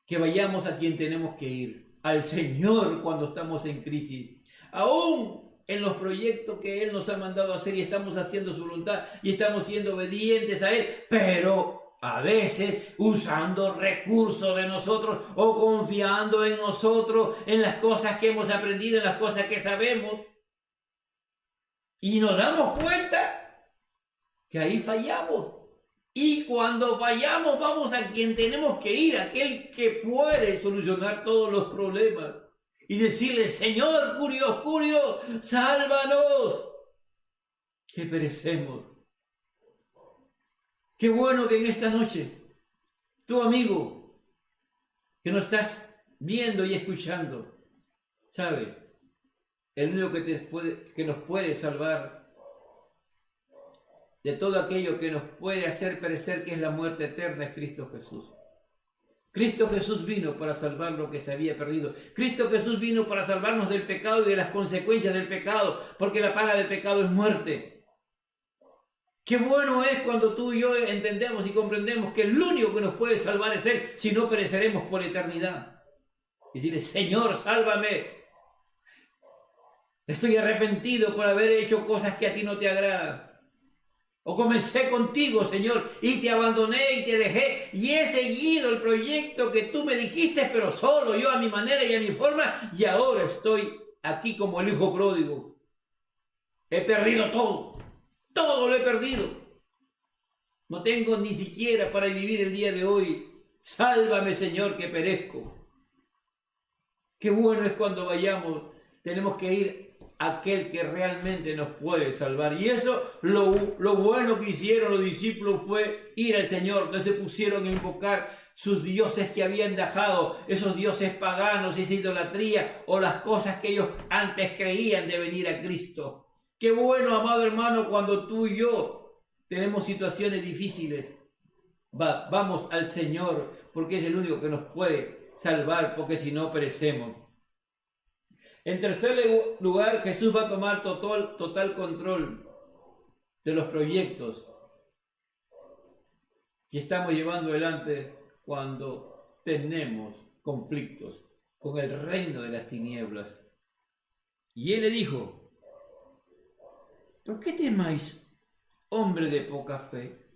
H: que vayamos a quien tenemos que ir, al Señor cuando estamos en crisis, aún en los proyectos que Él nos ha mandado a hacer y estamos haciendo su voluntad y estamos siendo obedientes a Él, pero a veces usando recursos de nosotros o confiando en nosotros, en las cosas que hemos aprendido, en las cosas que sabemos, y nos damos cuenta que ahí fallamos. Y cuando fallamos vamos a quien tenemos que ir, aquel que puede solucionar todos los problemas. Y decirle, Señor, Curio, sálvanos, que perecemos. Qué bueno que en esta noche, tu amigo, que nos estás viendo y escuchando, sabes, el único que nos puede salvar de todo aquello que nos puede hacer perecer, que es la muerte eterna, es Cristo Jesús. Cristo Jesús vino para salvar lo que se había perdido. Cristo Jesús vino para salvarnos del pecado y de las consecuencias del pecado, porque la paga del pecado es muerte. Qué bueno es cuando tú y yo entendemos y comprendemos que el único que nos puede salvar es Él, si no pereceremos por eternidad. Y decirle, Señor, sálvame. Estoy arrepentido por haber hecho cosas que a ti no te agradan. O comencé contigo, Señor, y te abandoné y te dejé, y he seguido el proyecto que tú me dijiste, pero solo yo a mi manera y a mi forma, y ahora estoy aquí como el hijo pródigo. He perdido todo lo he perdido. No tengo ni siquiera para vivir el día de hoy. Sálvame, Señor, que perezco. Qué bueno es cuando vayamos, tenemos que ir aquel que realmente nos puede salvar. Y eso, lo bueno que hicieron los discípulos fue ir al Señor. No se pusieron a invocar sus dioses que habían dejado, esos dioses paganos, esa idolatría o las cosas que ellos antes creían de venir a Cristo. Qué bueno, amado hermano, cuando tú y yo tenemos situaciones difíciles. Vamos al Señor, porque es el único que nos puede salvar, porque si no perecemos. En tercer lugar, Jesús va a tomar total control de los proyectos que estamos llevando adelante cuando tenemos conflictos con el reino de las tinieblas. Y él le dijo: ¿por qué temáis, hombre de poca fe?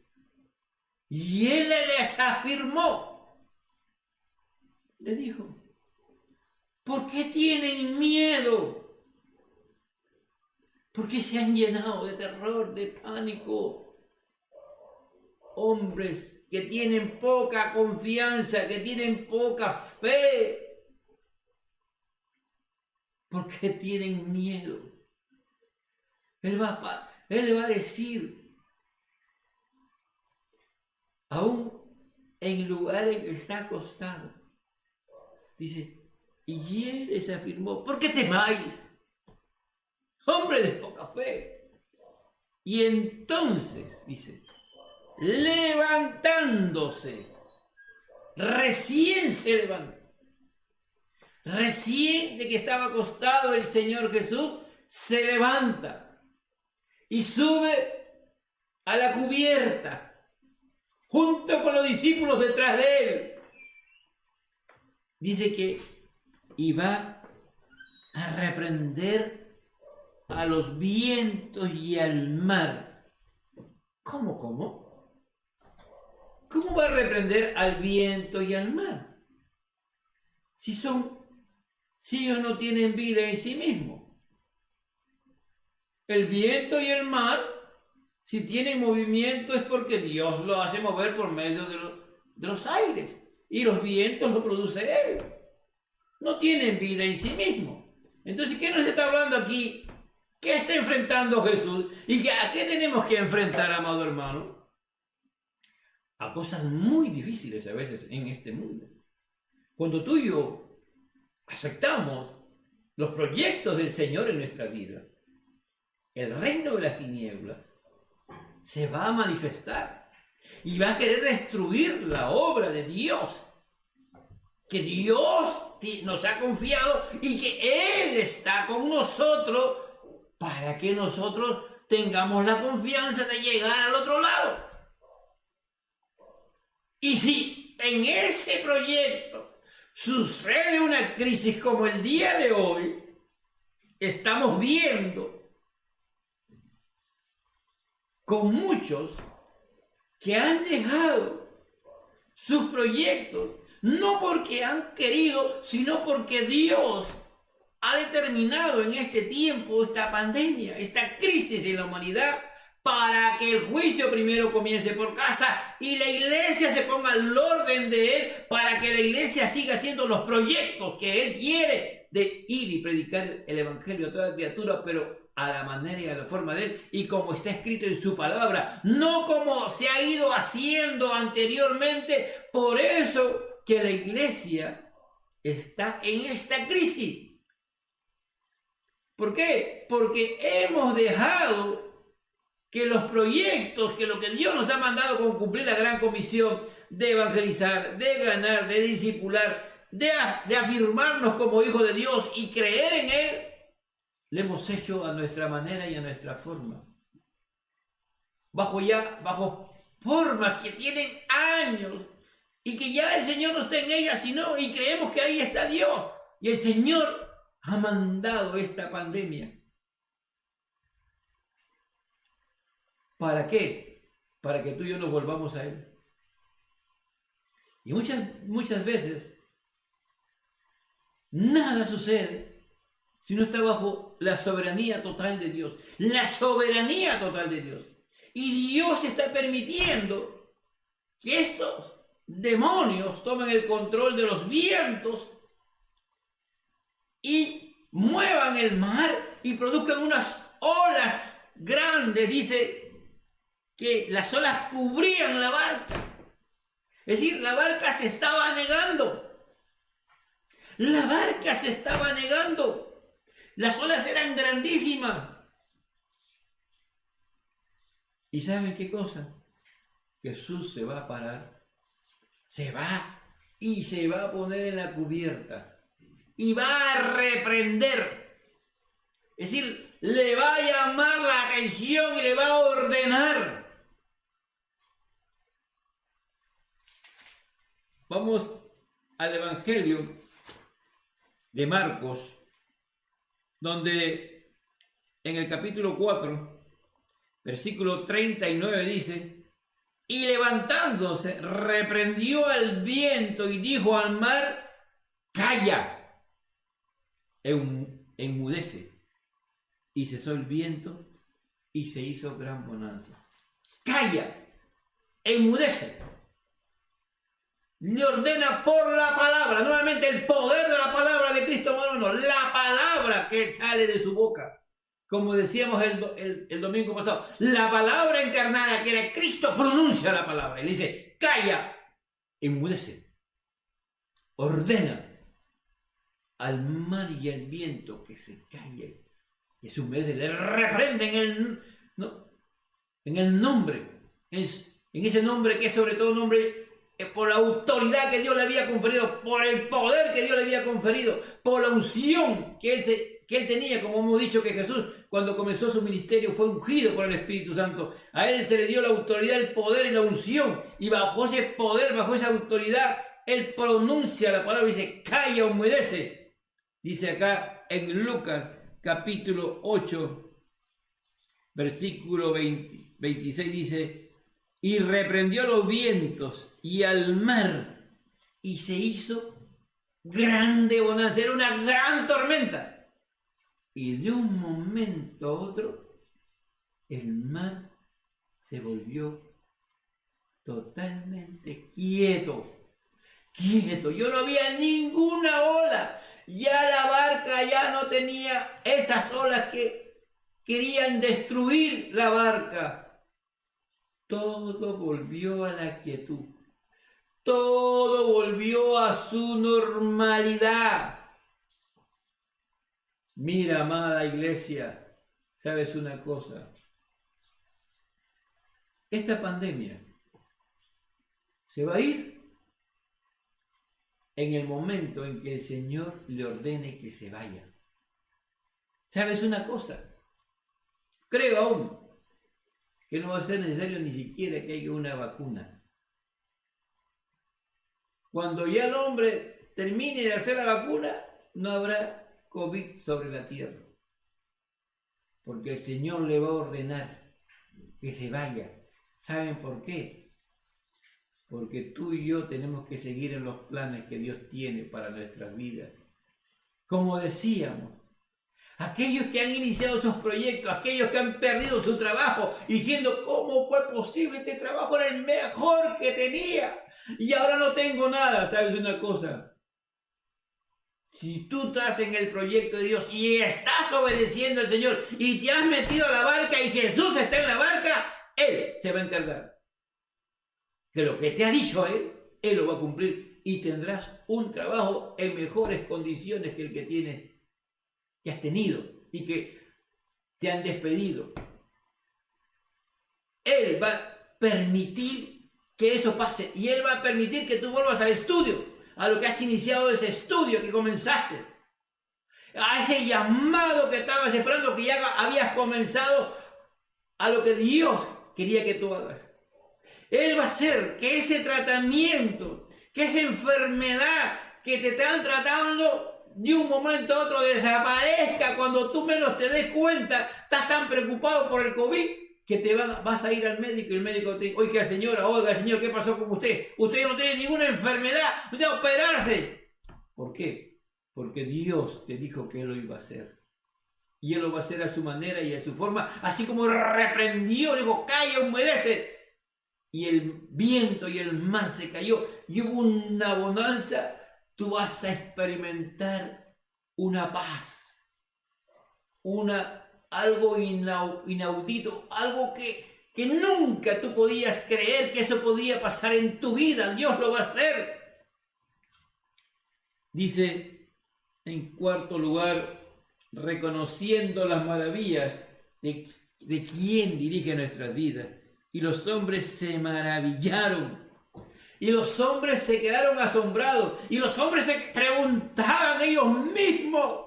H: Y él les afirmó, le dijo: ¿por qué tienen miedo? ¿Por qué se han llenado de terror, de pánico? Hombres que tienen poca confianza, que tienen poca fe. ¿Por qué tienen miedo? Él le va a decir, aún en lugares en que está acostado, dice, y él les afirmó: ¿por qué temáis, hombre de poca fe? Y entonces, dice, levantándose, recién se levantó, recién de que estaba acostado el Señor Jesús, se levanta y sube a la cubierta, junto con los discípulos detrás de él. Dice que iba a reprender a los vientos y al mar. ¿Cómo? ¿Cómo va a reprender al viento y al mar? Si ellos no tienen vida en sí mismos. El viento y el mar, si tienen movimiento, es porque Dios lo hace mover por medio de los aires. Y los vientos los produce Él. No tienen vida en sí mismos. Entonces, ¿qué nos está hablando aquí? ¿Qué está enfrentando Jesús? ¿Y a qué tenemos que enfrentar, amado hermano? A cosas muy difíciles a veces en este mundo. Cuando tú y yo aceptamos los proyectos del Señor en nuestra vida, el reino de las tinieblas se va a manifestar y va a querer destruir la obra de Dios, que Dios nos ha confiado y que Él está con nosotros para que nosotros tengamos la confianza de llegar al otro lado. Y si en ese proyecto sucede una crisis como el día de hoy, estamos viendo con muchos que han dejado sus proyectos, no porque han querido, sino porque Dios ha determinado en este tiempo esta pandemia, esta crisis de la humanidad, para que el juicio primero comience por casa y la iglesia se ponga al orden de Él, para que la iglesia siga haciendo los proyectos que Él quiere de ir y predicar el evangelio a toda criatura, pero a la manera y a la forma de Él, y como está escrito en su palabra, no como se ha ido haciendo anteriormente. Por eso que la iglesia está en esta crisis. ¿Por qué? Porque hemos dejado que los proyectos, que lo que Dios nos ha mandado con cumplir la gran comisión de evangelizar, de ganar, de discipular, de afirmarnos como hijos de Dios y creer en Él, le hemos hecho a nuestra manera y a nuestra forma. Bajo formas que tienen años y que ya el Señor no está en ellas, sino y creemos que ahí está Dios. Y el Señor ha mandado esta pandemia. ¿Para qué? Para que tú y yo nos volvamos a Él. Y muchas veces nada sucede si no está bajo la soberanía total de Dios. La soberanía total de Dios. Y Dios está permitiendo que estos demonios tomen el control de los vientos y muevan el mar y produzcan unas olas grandes. Dice que las olas cubrían la barca. Es decir, la barca se estaba anegando. La barca se estaba anegando. Las olas eran grandísimas. ¿Y saben qué cosa? Jesús se va a parar. Se va y se va a poner en la cubierta. Y va a reprender. Es decir, le va a llamar la atención y le va a ordenar. Vamos al Evangelio de Marcos, donde en el capítulo 4, versículo 39 dice: y levantándose, reprendió al viento y dijo al mar: calla, enmudece. Y cesó el viento y se hizo gran bonanza. Calla, enmudece. Le ordena por la palabra, nuevamente el poder de la palabra de Cristo, hermano, la palabra que sale de su boca. Como decíamos el domingo pasado, la palabra encarnada que era Cristo pronuncia la palabra y le dice: calla, enmudece. Ordena al mar y al viento que se callen, que se humedece, le reprende en el nombre, en ese nombre que es sobre todo nombre, por la autoridad que Dios le había conferido, por el poder que Dios le había conferido, por la unción que él tenía, como hemos dicho que Jesús cuando comenzó su ministerio fue ungido por el Espíritu Santo. A él se le dio la autoridad, el poder y la unción, y bajo ese poder, bajo esa autoridad, él pronuncia la palabra y dice: calla, humedece. Dice acá en Lucas capítulo 8, versículo 26, dice: y reprendió los vientos y al mar, y se hizo grande bonanza. Era una gran tormenta. Y de un momento a otro, el mar se volvió totalmente quieto. Quieto. Yo no había ninguna ola. Ya la barca ya no tenía esas olas que querían destruir la barca. Todo volvió a la quietud. Todo volvió a su normalidad. Mira, amada iglesia, ¿sabes una cosa? Esta pandemia se va a ir en el momento en que el Señor le ordene que se vaya. ¿Sabes una cosa? Creo aún que no va a ser necesario ni siquiera que haya una vacuna. Cuando ya el hombre termine de hacer la vacuna, no habrá COVID sobre la tierra. Porque el Señor le va a ordenar que se vaya. ¿Saben por qué? Porque tú y yo tenemos que seguir en los planes que Dios tiene para nuestras vidas. Como decíamos, aquellos que han iniciado esos proyectos, aquellos que han perdido su trabajo, diciendo: ¿cómo fue posible? Este trabajo era el mejor que tenía y ahora no tengo nada. ¿Sabes una cosa? Si tú estás en el proyecto de Dios y estás obedeciendo al Señor y te has metido a la barca y Jesús está en la barca, Él se va a encargar. Que lo que te ha dicho Él lo va a cumplir y tendrás un trabajo en mejores condiciones que el que has tenido y que te han despedido. Él va a permitir que eso pase y Él va a permitir que tú vuelvas al estudio, a lo que has iniciado, ese estudio que comenzaste, a ese llamado que estabas esperando, que ya habías comenzado, a lo que Dios quería que tú hagas. Él va a hacer que ese tratamiento, que esa enfermedad que te están tratando de un momento a otro desaparezca. Cuando tú menos te des cuenta, estás tan preocupado por el COVID que vas a ir al médico y el médico te dice: oiga señora, oiga señor, ¿qué pasó con usted? Usted no tiene ninguna enfermedad, usted va a operarse. ¿Por qué? Porque Dios te dijo que Él lo iba a hacer. Y Él lo va a hacer a su manera y a su forma, así como reprendió, dijo: calla, humedece. Y el viento y el mar se cayó y hubo una bonanza. Tú vas a experimentar una paz. algo inaudito, algo que nunca tú podías creer que eso podía pasar en tu vida. Dios lo va a hacer. Dice, en cuarto lugar, reconociendo las maravillas de quien dirige nuestras vidas. Y los hombres se maravillaron. Y los hombres se quedaron asombrados. Y los hombres se preguntaban ellos mismos.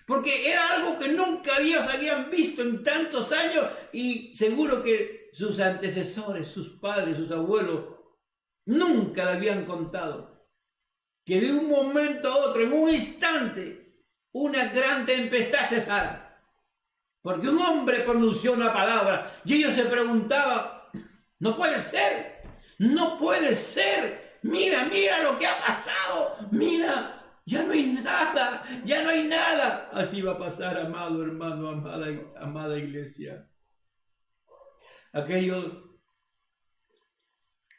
H: Porque era algo que nunca habían visto en tantos años. Y seguro que sus antecesores, sus padres, sus abuelos, nunca le habían contado. Que de un momento a otro, en un instante, una gran tempestad cesara. Porque un hombre pronunció una palabra y ellos se preguntaban, no puede ser, no puede ser, mira lo que ha pasado, mira, ya no hay nada. Así va a pasar, amado hermano, amada iglesia. Aquellos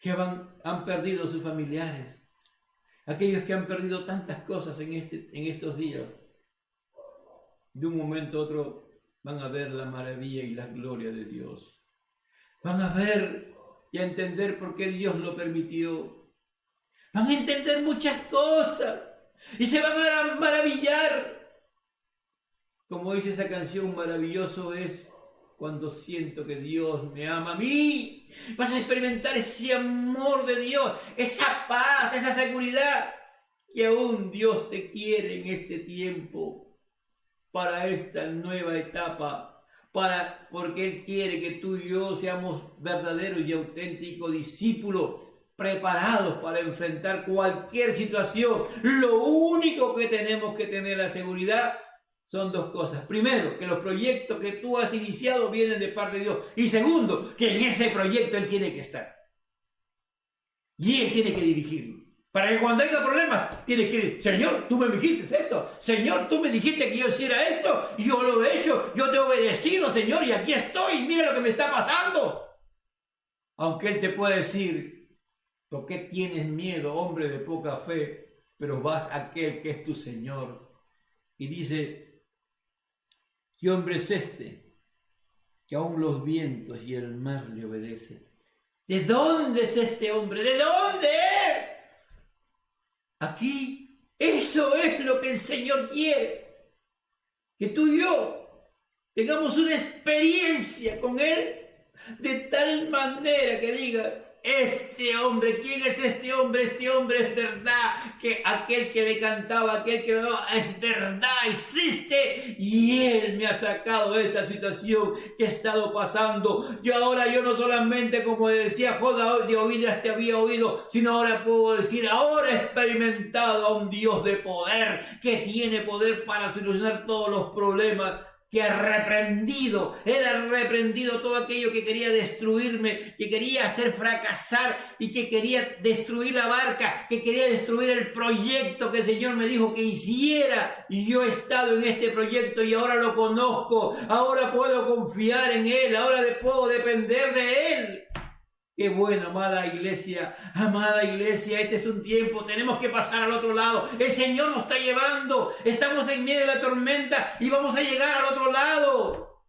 H: que han perdido sus familiares, aquellos que han perdido tantas cosas en estos días, de un momento a otro van a ver la maravilla y la gloria de Dios. Van a ver y a entender por qué Dios lo permitió. Van a entender muchas cosas y se van a maravillar. Como dice esa canción, maravilloso es cuando siento que Dios me ama a mí. Vas a experimentar ese amor de Dios, esa paz, esa seguridad, que aún Dios te quiere en este tiempo, para esta nueva etapa, porque Él quiere que tú y yo seamos verdaderos y auténticos discípulos, preparados para enfrentar cualquier situación. Lo único que tenemos que tener la seguridad son dos cosas. Primero, que los proyectos que tú has iniciado vienen de parte de Dios. Y segundo, que en ese proyecto Él tiene que estar. Y Él tiene que dirigirlo. Para que cuando haya problemas, tienes que decir, Señor, tú me dijiste esto. Señor, tú me dijiste que yo hiciera esto. Y yo lo he hecho. Yo te he obedecido, Señor, y aquí estoy. Mira lo que me está pasando. Aunque Él te pueda decir, ¿por qué tienes miedo, hombre de poca fe? Pero vas a aquel que es tu Señor. Y dice, ¿qué hombre es este? Que aún los vientos y el mar le obedecen. ¿De dónde es este hombre? ¿De dónde es? Aquí, eso es lo que el Señor quiere. Que tú y yo tengamos una experiencia con Él de tal manera que diga, este hombre, ¿quién es este hombre? Este hombre es verdad, que aquel que le cantaba, aquel que le daba, es verdad, existe, y Él me ha sacado de esta situación que he estado pasando. Y ahora yo no solamente, como decía Joda, de oídas te había oído, sino ahora puedo decir, ahora he experimentado a un Dios de poder, que tiene poder para solucionar todos los problemas, que ha reprendido, Él ha reprendido todo aquello que quería destruirme, que quería hacer fracasar y que quería destruir la barca, que quería destruir el proyecto que el Señor me dijo que hiciera. Y yo he estado en este proyecto y ahora lo conozco, ahora puedo confiar en Él, ahora puedo depender de Él. Qué bueno, amada iglesia, este es un tiempo, tenemos que pasar al otro lado. El Señor nos está llevando, estamos en medio de la tormenta y vamos a llegar al otro lado.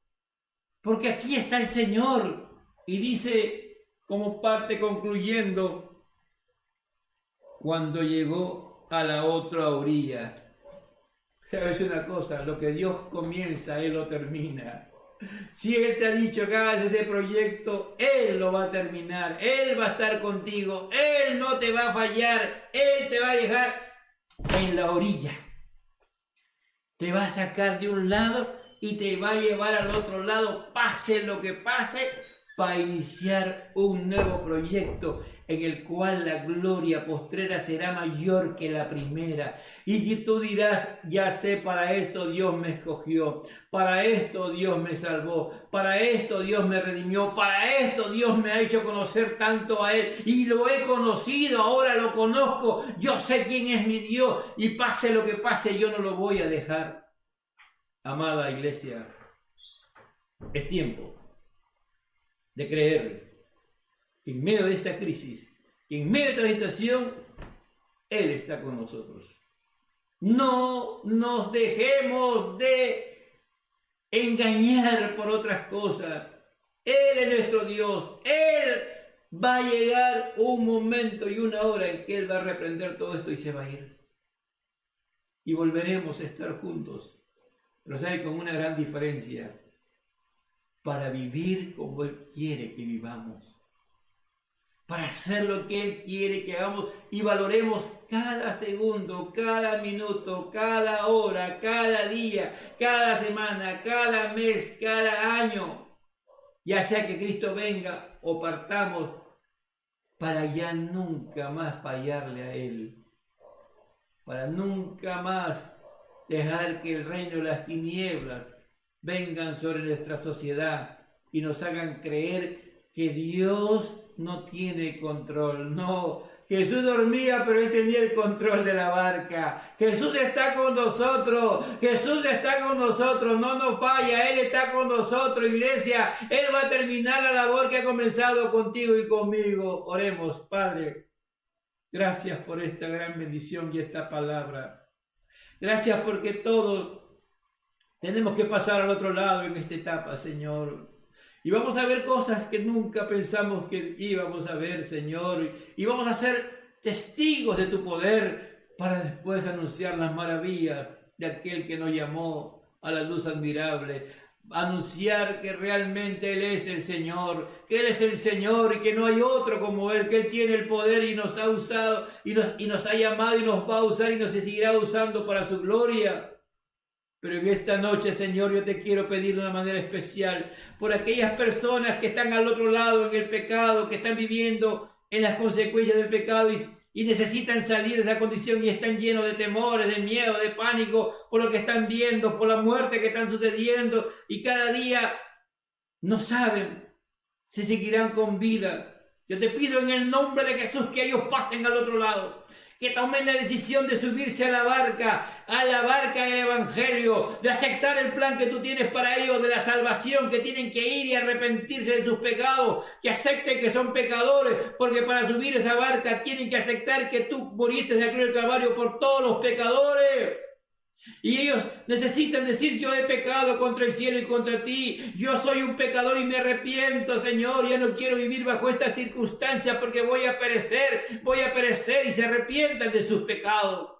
H: Porque aquí está el Señor. Y dice, como parte concluyendo, cuando llegó a la otra orilla. ¿Sabes una cosa? Lo que Dios comienza, Él lo termina. Si Él te ha dicho que hagas ese proyecto, Él lo va a terminar. Él va a estar contigo. Él no te va a fallar. Él te va a dejar en la orilla. Te va a sacar de un lado y te va a llevar al otro lado, pase lo que pase, para iniciar un nuevo proyecto en el cual la gloria postrera será mayor que la primera. Y tú dirás, ya sé, para esto Dios me escogió, para esto Dios me salvó, para esto Dios me redimió, para esto Dios me ha hecho conocer tanto a Él, y lo he conocido, ahora lo conozco, yo sé quién es mi Dios, y pase lo que pase, yo no lo voy a dejar. Amada iglesia, es tiempo de creer que en medio de esta crisis, que en medio de esta situación, Él está con nosotros. No nos dejemos de engañar por otras cosas. Él es nuestro Dios. Él va a llegar un momento y una hora en que Él va a reprender todo esto y se va a ir. Y volveremos a estar juntos. Pero ¿sabe? Con una gran diferencia. Para vivir como Él quiere que vivamos. Para hacer lo que Él quiere que hagamos y valoremos cada segundo, cada minuto, cada hora, cada día, cada semana, cada mes, cada año. Ya sea que Cristo venga o partamos, para ya nunca más fallarle a Él. Para nunca más dejar que el reino de las tinieblas vengan sobre nuestra sociedad y nos hagan creer que Dios no tiene control. No, Jesús dormía, pero Él tenía el control de la barca. Jesús está con nosotros. Jesús está con nosotros. No nos falla. Él está con nosotros, iglesia. Él va a terminar la labor que ha comenzado contigo y conmigo. Oremos, Padre. Gracias por esta gran bendición y esta palabra. Gracias porque todos tenemos que pasar al otro lado en esta etapa, Señor. Y vamos a ver cosas que nunca pensamos que íbamos a ver, Señor. Y vamos a ser testigos de tu poder para después anunciar las maravillas de aquel que nos llamó a la luz admirable. Anunciar que realmente Él es el Señor, que Él es el Señor y que no hay otro como Él, que Él tiene el poder y nos ha usado y nos ha llamado y nos va a usar y nos seguirá usando para su gloria. Pero en esta noche, Señor, yo te quiero pedir de una manera especial por aquellas personas que están al otro lado en el pecado, que están viviendo en las consecuencias del pecado y necesitan salir de esa condición y están llenos de temores, de miedo, de pánico por lo que están viendo, por la muerte que están sucediendo y cada día no saben si seguirán con vida. Yo te pido en el nombre de Jesús que ellos pasen al otro lado. Que tomen la decisión de subirse a la barca del Evangelio, de aceptar el plan que tú tienes para ellos, de la salvación, que tienen que ir y arrepentirse de sus pecados, que acepten que son pecadores, porque para subir esa barca tienen que aceptar que tú moriste en la cruz del Calvario por todos los pecadores. Y ellos necesitan decir: yo he pecado contra el cielo y contra ti, yo soy un pecador y me arrepiento, Señor, ya no quiero vivir bajo estas circunstancias porque voy a perecer, y se arrepientan de sus pecados.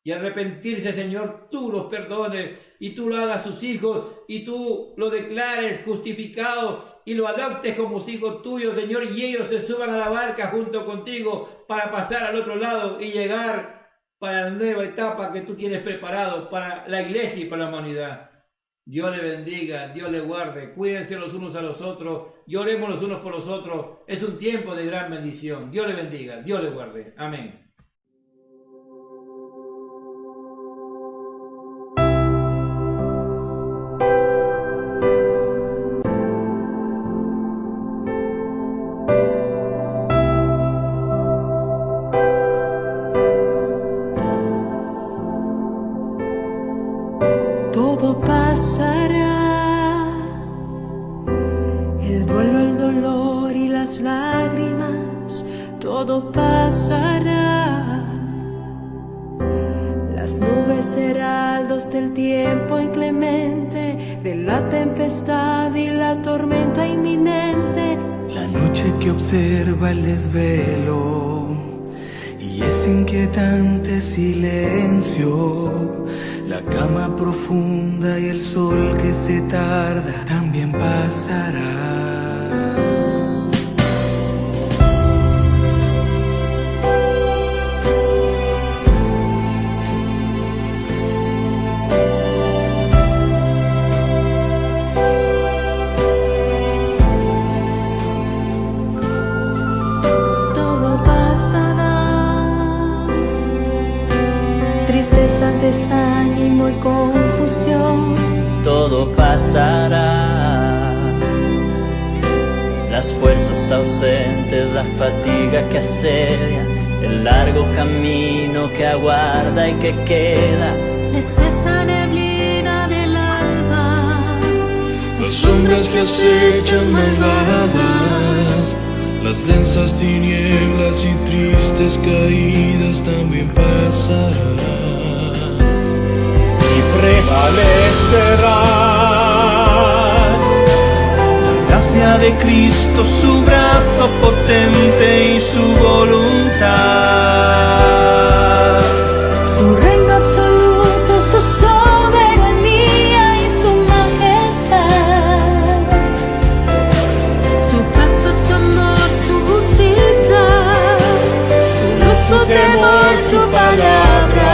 H: Y arrepentirse, Señor, tú los perdones y tú lo hagas tus hijos y tú lo declares justificado y lo adoptes como hijo tuyo, Señor, y ellos se suban a la barca junto contigo para pasar al otro lado y llegar para la nueva etapa que tú tienes preparado para la iglesia y para la humanidad. Dios le bendiga, Dios le guarde, cuídense los unos a los otros, lloremos los unos por los otros. Es un tiempo de gran bendición. Dios le bendiga, Dios le guarde. Amén.
I: Todo pasará, el duelo, el dolor y las lágrimas, todo pasará. Las nubes heraldos del tiempo inclemente, de la tempestad y la tormenta inminente.
D: La noche que observa el desvelo y ese inquietante silencio, la cama profunda y el sol que se tarda también pasará.
I: Desánimo y confusión,
J: todo pasará. Las fuerzas ausentes, la fatiga que asedia, el largo camino que aguarda y que queda,
I: la espesa neblina del alma,
K: las sombras que acechan malvadas, las densas tinieblas y tristes caídas también pasarán.
L: Prevalecerá
K: de Cristo, su brazo potente y su voluntad.
I: Su reino absoluto, su soberanía y su majestad. Su pacto, su amor, su justicia, su luz, su temor, su palabra.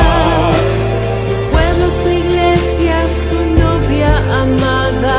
I: Su pueblo, su iglesia, su novia amada.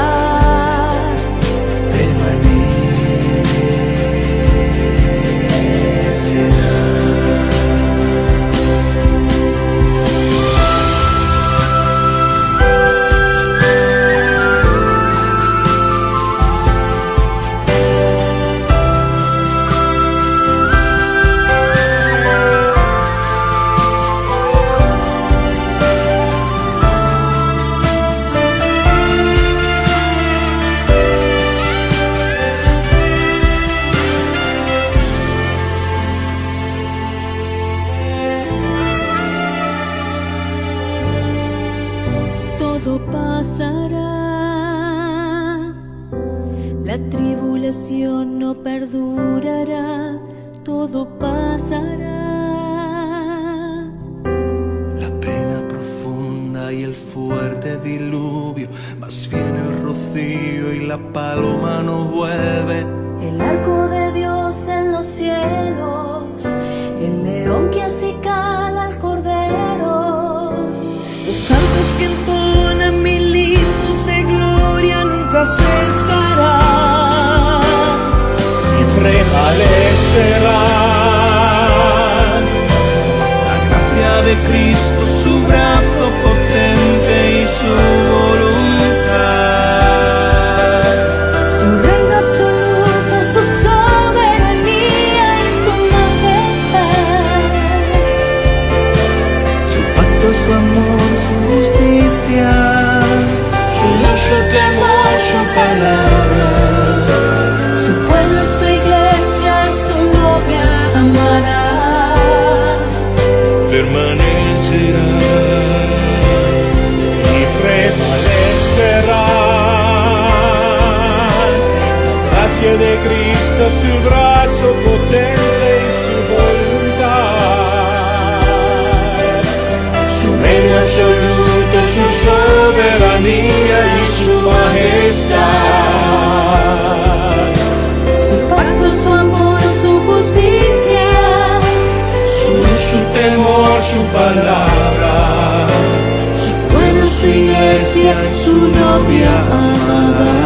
I: Todo pasará, la tribulación no perdurará, todo pasará.
K: La pena profunda y el fuerte diluvio, más bien el rocío y la paloma no vuelve.
I: El arco de Dios en los cielos, el león que acicala al cordero, los santos que entonan mil himnos de gloria nunca cesarán
K: Y prevalecerán. La gracia de Cristo, su brazo potente y su voluntad.
I: su reino absoluto, su soberanía y su majestad.
K: Su pacto, su amor, su justicia,
I: Su luz, su temor, su palabra. Su pueblo, su iglesia, su novia amada.
K: permanecerá y prevalecerá. La gracia de Cristo, su brazo potente y su voluntad.
I: Su reino absoluto, su soberanía y su majestad. Su pacto, su amor, su justicia,
K: Su temor, su palabra.
I: su pueblo, su iglesia, su novia amada.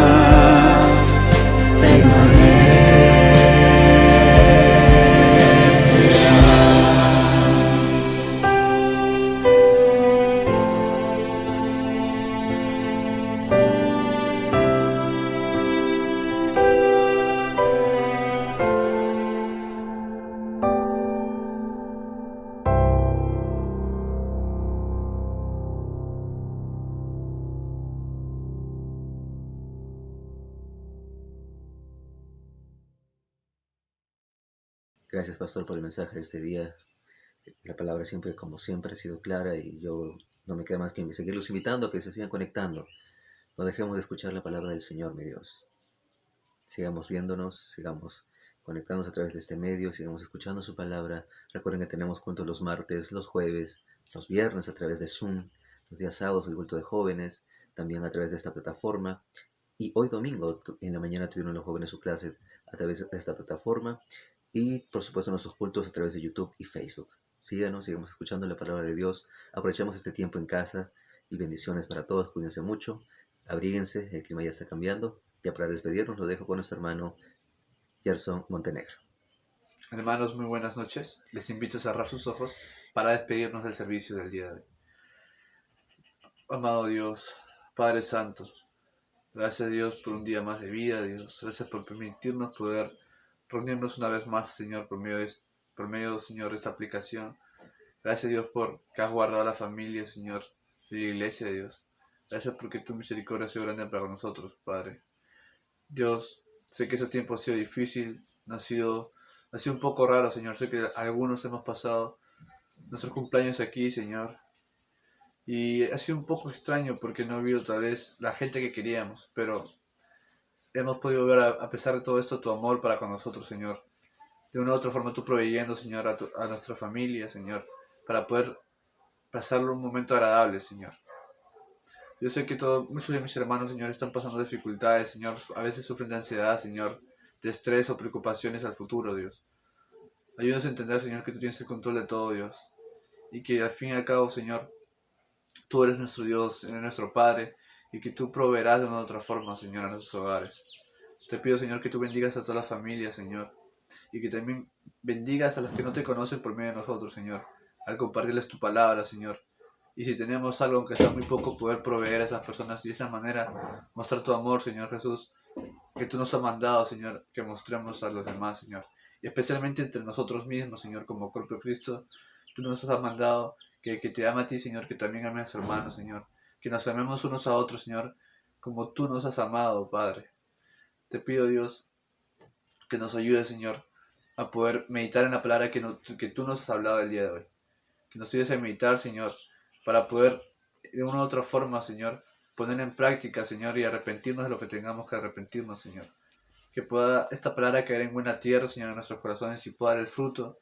A: Gracias, pastor, por el mensaje de este día. La palabra siempre, como siempre, ha sido clara y yo no me queda más que seguirlos invitando a que se sigan conectando. No dejemos de escuchar la palabra del Señor, mi Dios. Sigamos viéndonos, sigamos conectándonos a través de este medio, sigamos escuchando su palabra. Recuerden que tenemos cultos los martes, los jueves, los viernes a través de Zoom, los días sábados el culto de jóvenes, también a través de esta plataforma. Y hoy domingo en la mañana tuvieron los jóvenes su clase a través de esta plataforma. Y por supuesto nuestros cultos a través de YouTube y Facebook. Síganos, sigamos escuchando la palabra de Dios. Aprovechemos este tiempo en casa y bendiciones para todos. Cuídense mucho, abríguense, el clima ya está cambiando. Ya para despedirnos lo dejo con nuestro hermano Gerson Montenegro.
L: Hermanos, muy buenas noches. Les invito a cerrar sus ojos para despedirnos del servicio del día de hoy. Amado Dios, Padre Santo, gracias Dios por un día más de vida, Dios. Gracias por permitirnos poder reunirnos una vez más, Señor, por medio, Señor, de esta aplicación. Gracias, Dios, por que has guardado a la familia, Señor, de la iglesia, Dios. Gracias porque tu misericordia ha sido grande para nosotros, Padre. Dios, sé que ese tiempo ha sido difícil, ha sido un poco raro, Señor. Sé que algunos hemos pasado nuestros cumpleaños aquí, Señor. Y ha sido un poco extraño porque no ha habido tal vez la gente que queríamos, pero hemos podido ver, a pesar de todo esto, tu amor para con nosotros, Señor. De una u otra forma tú proveyendo, Señor, a nuestra familia, Señor, para poder pasar un momento agradable, Señor. Yo sé que muchos de mis hermanos, Señor, están pasando dificultades, Señor. A veces sufren de ansiedad, Señor, de estrés o preocupaciones al futuro, Dios. Ayúdanos a entender, Señor, que tú tienes el control de todo, Dios. Y que al fin y al cabo, Señor, tú eres nuestro Dios, eres nuestro Padre, y que tú proveerás de una u otra forma, Señor, a nuestros hogares. Te pido, Señor, que tú bendigas a todas las familias, Señor, y que también bendigas a los que no te conocen por medio de nosotros, Señor, al compartirles tu palabra, Señor. Y si tenemos algo, aunque sea muy poco, poder proveer a esas personas y de esa manera mostrar tu amor, Señor Jesús, que tú nos has mandado, Señor, que mostremos a los demás, Señor. Y especialmente entre nosotros mismos, Señor, como cuerpo de Cristo, tú nos has mandado que te ama a ti, Señor, que también ame a su hermano, Señor. Que nos amemos unos a otros, Señor, como tú nos has amado, Padre. Te pido, Dios, que nos ayude, Señor, a poder meditar en la palabra que tú nos has hablado el día de hoy. Que nos ayudes a meditar, Señor, para poder, de una u otra forma, Señor, poner en práctica, Señor, y arrepentirnos de lo que tengamos que arrepentirnos, Señor. Que pueda esta palabra caer en buena tierra, Señor, en nuestros corazones y pueda dar el fruto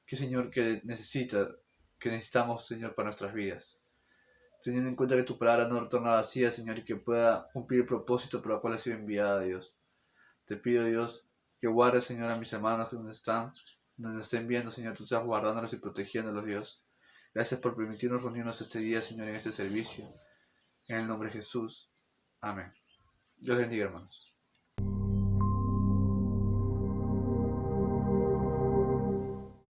L: que, Señor, que necesitamos, Señor, para nuestras vidas. Teniendo en cuenta que tu palabra no retorna vacía, Señor, y que pueda cumplir el propósito por el cual ha sido enviada, Dios. Te pido, Dios, que guardes, Señor, a mis hermanos donde estén viendo, Señor, tú estás guardándolos y protegiéndolos, Dios. Gracias por permitirnos reunirnos este día, Señor, en este servicio. En el nombre de Jesús. Amén. Dios les bendiga, hermanos.